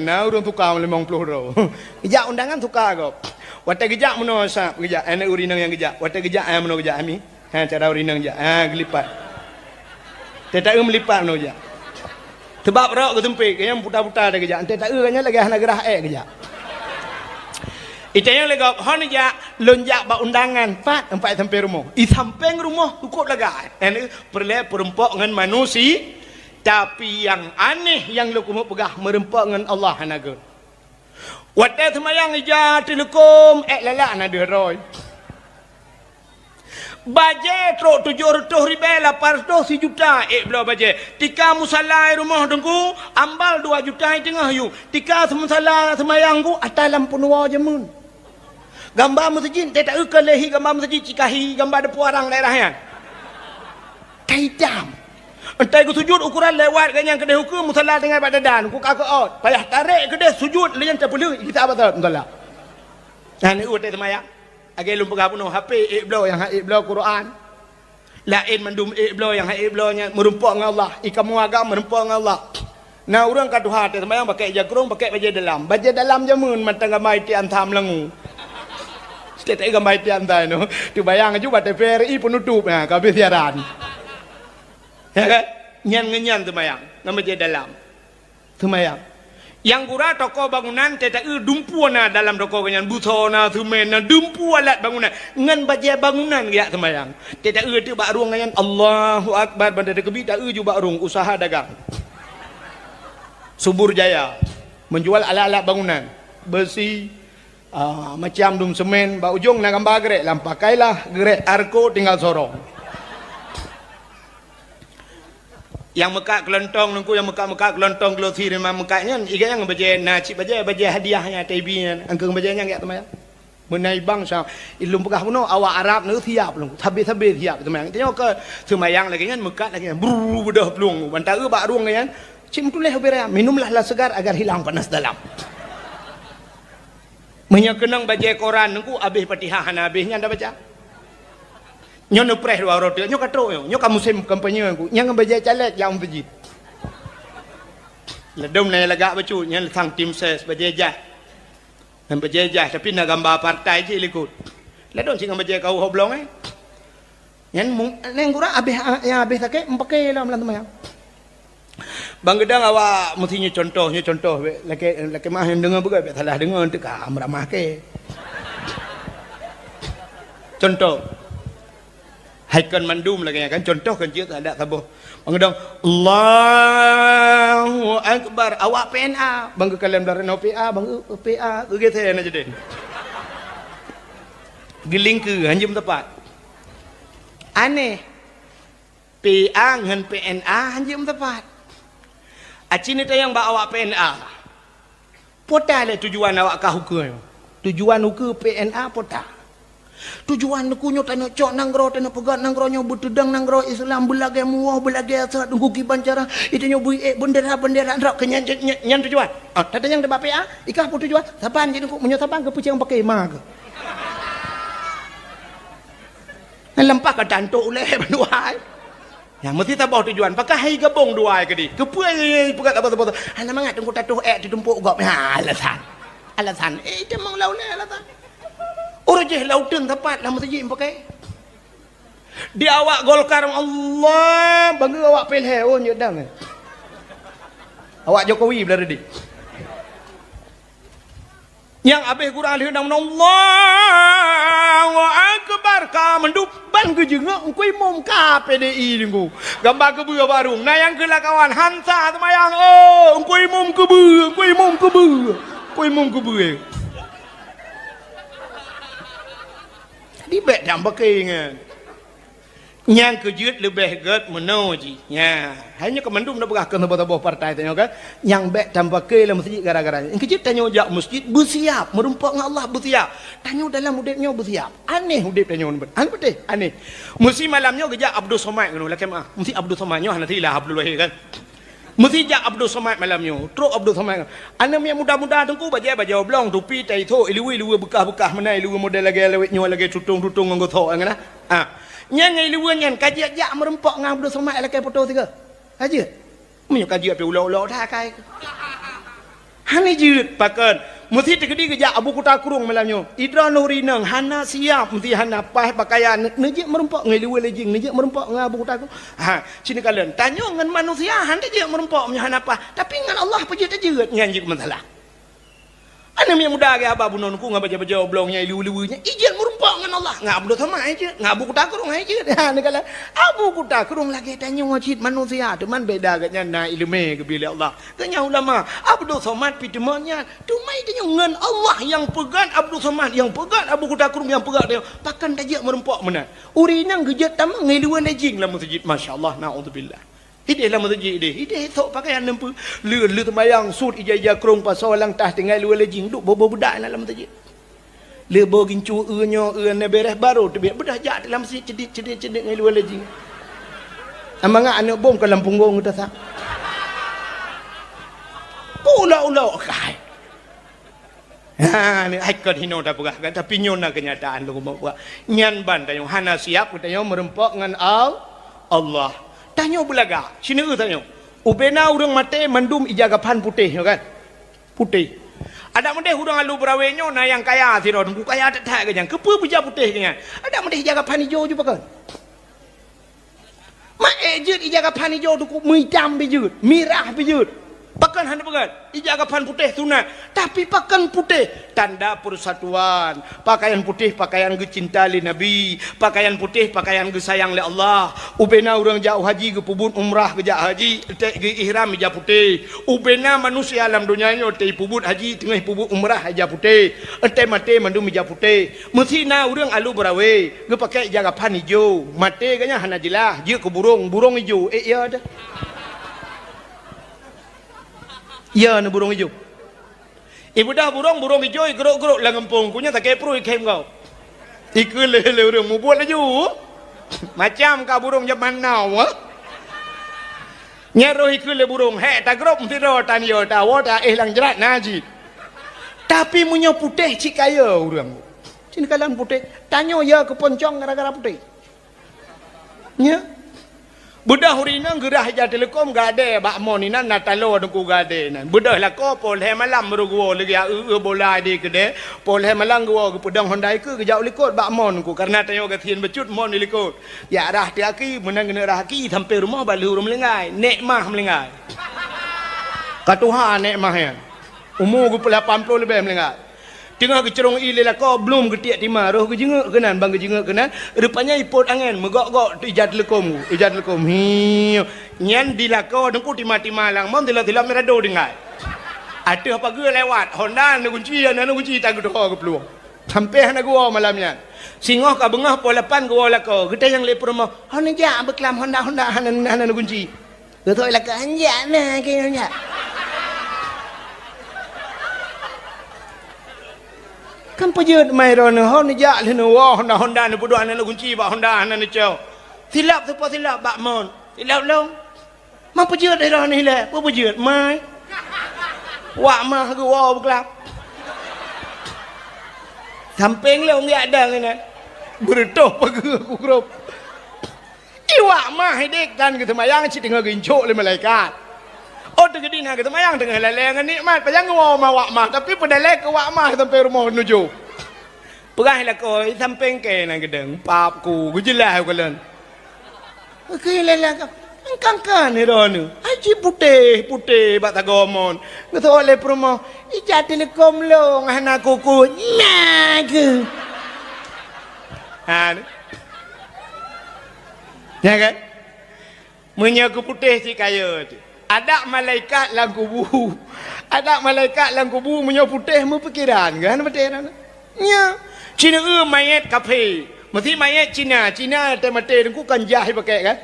Nah, urang tukar 50 euro. Gejak undangan tukar kau. Wata gejak mana sah? Gejak anak urinang yang gejak. Wata gejak mana gejak ami? Ha, cara urinang gejak. Ha, gelipat. Tak melipat mana gejak. Tebak rok ke tempik, yang putar-putar dah gejak. Tak kanya lagi anak gerah gejak. Itu yang legap, hanya ya lonjak bak undangan, pat empat sampai rumah. I samping rumah cukup lega. Ini perlu perempuan dengan manusia, tapi yang aneh yang lu kumu pegah merempak dengan Allah naga. Waktu semayang ija telekom, lala nak deroy. Bajet trok 700 ribu 800 juta belah bajet. Tika musalai rumah dengku ambal 2 juta tengah yu. Tika musalai semayang ku atas lampu nuwa jemun. Gambar masjid tak tahu lehi gambar masjid cikahi gambar depu orang daerah yang kaitam entai ku sujud ukuran lewat kan yang kedai hukum musalla dengan badadan ku kakak out payah tarik kedai sujud layan tak perlu kita apa tahu musalla nah ni utai semayang agak lupa kapuno HP iblo yang iblo Quran lain mendum iblo yang iblo nya merumpak dengan Allah ikamu agama merumpak dengan Allah. Nah orang kadu hati semayang pakai jagrung pakai baju dalam jamun mata gamai ti antam lengu. Setiap gambar itu antai no, tu bayang aja buat TVRI penutup ya, kabeh siaran. Ya kan? Nyan tu bayang, nama je dalam. Tu bayang. Yang gura toko bangunan tidak dumpu na dalam toko kanyan busona semen na dumpu alat bangunan ngan baje bangunan ya tu bayang. Tidak tu bak ruang kanyan Allahu Akbar bandar kebi tak ju bak ruang usaha dagang. Subur Jaya menjual alat-alat bangunan besi. Macam dum semen ba ujung nak gambar gerek lampakailah gerek arko tinggal sorong yang mekak kelentong nungku yang mekak kelentong glosi memang mekaknya iga yang baje nacip baje hadiahnya TB angkeng bajenya ngak teman menai bangsa ilum pegah puno awak Arab nu siap lu tabe siap teman tengok ke semayang lagi kan mekak lagi bru bedah pelung bantau bak ruang kan cim tuleh berea minumlah segar agar hilang panas dalam. Menyakenang baca Quran nungku habis Fatihah habisnya anda baca. Nyo no preh dua roti, nyo katro nyo kamu musim kampanye aku. Yang baca caleg yang masjid. Ledom na lagak bacu nya sang tim ses baca jah. Dan baca jah tapi nak gambar partai je likut. Ledom sing baca kau hoblong Yang neng kurang habis yang habis sakit pakai lah melan teman. Bang Gedang awak mestinya contoh laki mah yang dengar bukan salah dengar untuk ramah ke contoh haikan mandum lagi kan contoh kan dia tak ada tabuh Bang Gedang Allahu Akbar awak PNA bang kalian dari PA bang PA gitu aja deh giling ke hanjum tepat aneh PA dengan PNA hanjum tepat acini yang bawa awak PNA. Pota le tujuan awak kah hukum. Tujuan hukum PNA pota. Tujuan aku nyo tanya cok nanggro tanya pegat nanggro nyo betudang nanggro Islam belage muah belage asat nunggu kiban cara itu nyo bui bendera rak kenyan tujuan. Ah tata yang debat PA ikah pun tujuan. Saban jadi aku menyo saban ke pucang pakai mag. Lempah ke tantuk oleh benuai. Yang mesti tak bawa tujuan. Pakai hai gabung dua ke di. Kepuai pegat apa-apa. Ana mangat tunggu tatuh ditumpuk gop. Alasan. Itu memang laulnya alasan. Orang je lautan tepat lah mesti pakai. Di awak Golkar Allah bangga awak pilih on je dang. Awak Jokowi berada di. Yang habis kurang lihat nama Allahu Akbar ka mendupan ke jengak engkau imam ka PDI nunggu gambar kebu barung nah yang kela kawan Hansa semayang engkau imam kebu di bet jam pakai Yang kejut lebih get menuji. Ya, hanya kemandum nak berah ke sebuah partai tanya kan. Yang baik tanpa ke dalam masjid gara-gara. Yang kejut tanya jak masjid bersiap, merumpak dengan Allah bersiap. Tanya dalam hidupnya bersiap. Aneh hidup tanya orang. Aneh betul, aneh. Mesti malamnya kejak Abdul Somad ngono lah kemah. Mesti Abdul Somadnya nanti lah Abdul Wahid kan. Mesti jak Abdul Somad malamnya. Terus Abdul Somad. Anak yang muda-muda tengku baju oblong tupi tai tho ilui bekah-bekah menai ilui model lagi lewet nyawa lagi tutung-tutung nggo tho ngana. Nyan ilui nyan kajiat jak merempok ngam Abdul Somad lakai foto tiga. Aja. Menyo kajiat pe ulau-ulau dah kai. Hani jut pakan. Mesti tegedi kejak Abu Kuta Kurung malamnya. Idra Nurinang hana siap mesti hana pah pakaian nejek merempok ngilui lejing nejek merempok ngam Abu Kuta Kurung. Sini kalian tanya dengan manusia hana je merempok nya hana pah. Tapi dengan Allah pejut aja nyan je masalah. Ana yang muda ke apa bunon ku ngah baca oblongnya ilu-ilunya izin merumpak dengan Allah ngah Abdul Somad aja ngah Abu Kuta Kurung aja ha negala Abu Kuta Kurung lagi tanya wajib manusia teman beda katnya na ilmu ke bila Allah tanya ulama Abdul Somad pitemannya tumai tanya ngan Allah yang pegang Abdul Somad yang pegang Abu Kuta Kurung yang pegang dia pakan tajak merumpak mana urinang gejat tamang ngiluan lejing lah masjid masyaallah naudzubillah. Hidih lah masjid dia. Hidih tok pakaian nampu. Lu terbayang sud ijazah kerong pasal lang tah tinggal lu lejing duk bobo budak dalam masjid. Le bo gincu eunyo eun beres baru tebiak budak jak dalam masjid cedit ngai lu lejing. Amanga anak bom ke lampung gong udah sak. Ulah kai. Ha ni aikot hino dah pegah kan tapi nyona kenyataan lu mau buat. Nyan ban tanya hana siap tanya merempok dengan Allah. Tanya belaga, sini tanya. Ubena urang mate mandum ijagapan putih, kan? Putih. Ada mendeh urang alu berawenyo na yang kaya siron, ku kaya tak ke jang. Kepu bija putih nya. Ada mendeh ijagapan hijau juga kan? Mak ejut ijagapan hijau tu ku hitam bijut, merah bijut. Pakan hanya pakan ijagapan putih tunai tapi pakan putih tanda persatuan pakaian putih pakaian ge cinta li Nabi pakaian putih pakaian ge sayang li Allah ubena orang jauh haji ge pubun umrah ge haji te ge ihram ge putih ubena manusia alam dunia nyo te pubun haji tengah pubun umrah ge putih ente mate mandum ge putih mesti na orang alu berawe ge pakai ijagapan hijau mate ge nya hana jelah je ke burung hijau ya dah. Ya ni burung hijau. Ibu dah burung hijau geruk-geruk lah ngempung kunya tak kepru ikem kau. Ikut le orang mu buat laju. Macam kau burung zaman now. Nyaroh ikut le burung tak geruk mesti ro tan yo ta wa ta lang jerat najid. Tapi punya putih cik kaya orang. Sini kalian putih. Tanya ya ke poncong gara-gara putih. Ya. Budak hurina gerah ja telekom gade bak mon ina natalo dengku gade nan budak la ko pol he malam merugo lagi bola di kede pol he malang go ke pedang hondai ke jau likut bak mon ku karena tayo ke thin becut mon likut ya dah tiaki menang kena rahaki sampai rumah balu rum lengai nikmah melengai katuha nikmah ya umur ku 80 lebih melengai tengah kecerong ile la ko belum ketiak timah roh ke jenguk kenan bang ke jenguk kenan rupanya ipot angin megok-gok tu ijat lekom hiu nyan dilako dengku timah-timah lang mon tila-tila merado dengai ada apa ge lewat Honda na kunci tak gedo ke peluang sampai hana gua malamnya singoh ka bengah polapan gua lako kita yang le promo hana ja beklam Honda hana kunci betul la ka anja na ke nya kan pejut mai rono hon ja le no Honda ni pudu ana kunci ba Honda ana ni cau silap tu silap bak mon silap long mang pejut ai rono ni le pejut mai wak mah ke wa beklap samping le ngi ada ni berdoh pagi aku grup iwak mah hidik kan ke temayang ci tengah gincuk le malaikat oh tegedi na ke temayang tengah leleng nikmat payang wa ma wak mah tapi pedalek ke wak mah sampai rumah menuju perah la ko samping ke na gedeng pap ku jelah ko len ke leleng kan ni rono aji putih bak tagomon ngeto le promo ijat telekom lo ngana kuku nage ya kan menyaku putih si kaya tu ada malaikat lang kubu menyo putih mu pikiran kan betul nya cina mayat kafe Mesti mayat Cina te mate ku kan jah pakai kan.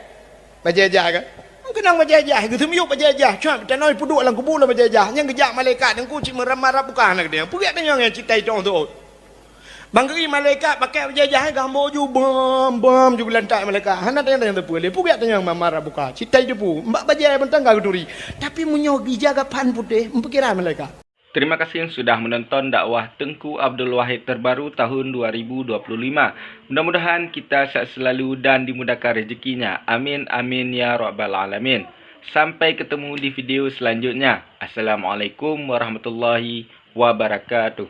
Bajajah kan. Kenang bajajah gitu miuk bajajah. Cuma tak noi puduk dalam kubur lah bajajah. Yang kejak malaikat ku cik meramara bukan nak dia. Pugat tanya yang citai tong tu. Bangkeri malaikat pakai bajajah gambar ju bam ju lantak malaikat. Hana tanya tu boleh. Pugat tanya marah buka. Citai tu pu. Mbak bajajah bentang gak duri. Tapi munyogi jaga pan putih mempikiran malaikat. Terima kasih yang sudah menonton dakwah Tengku Abdul Wahid terbaru tahun 2025. Mudah-mudahan kita sehat selalu dan dimudahkan rezekinya. Amin amin ya rabbal alamin. Sampai ketemu di video selanjutnya. Assalamualaikum warahmatullahi wabarakatuh.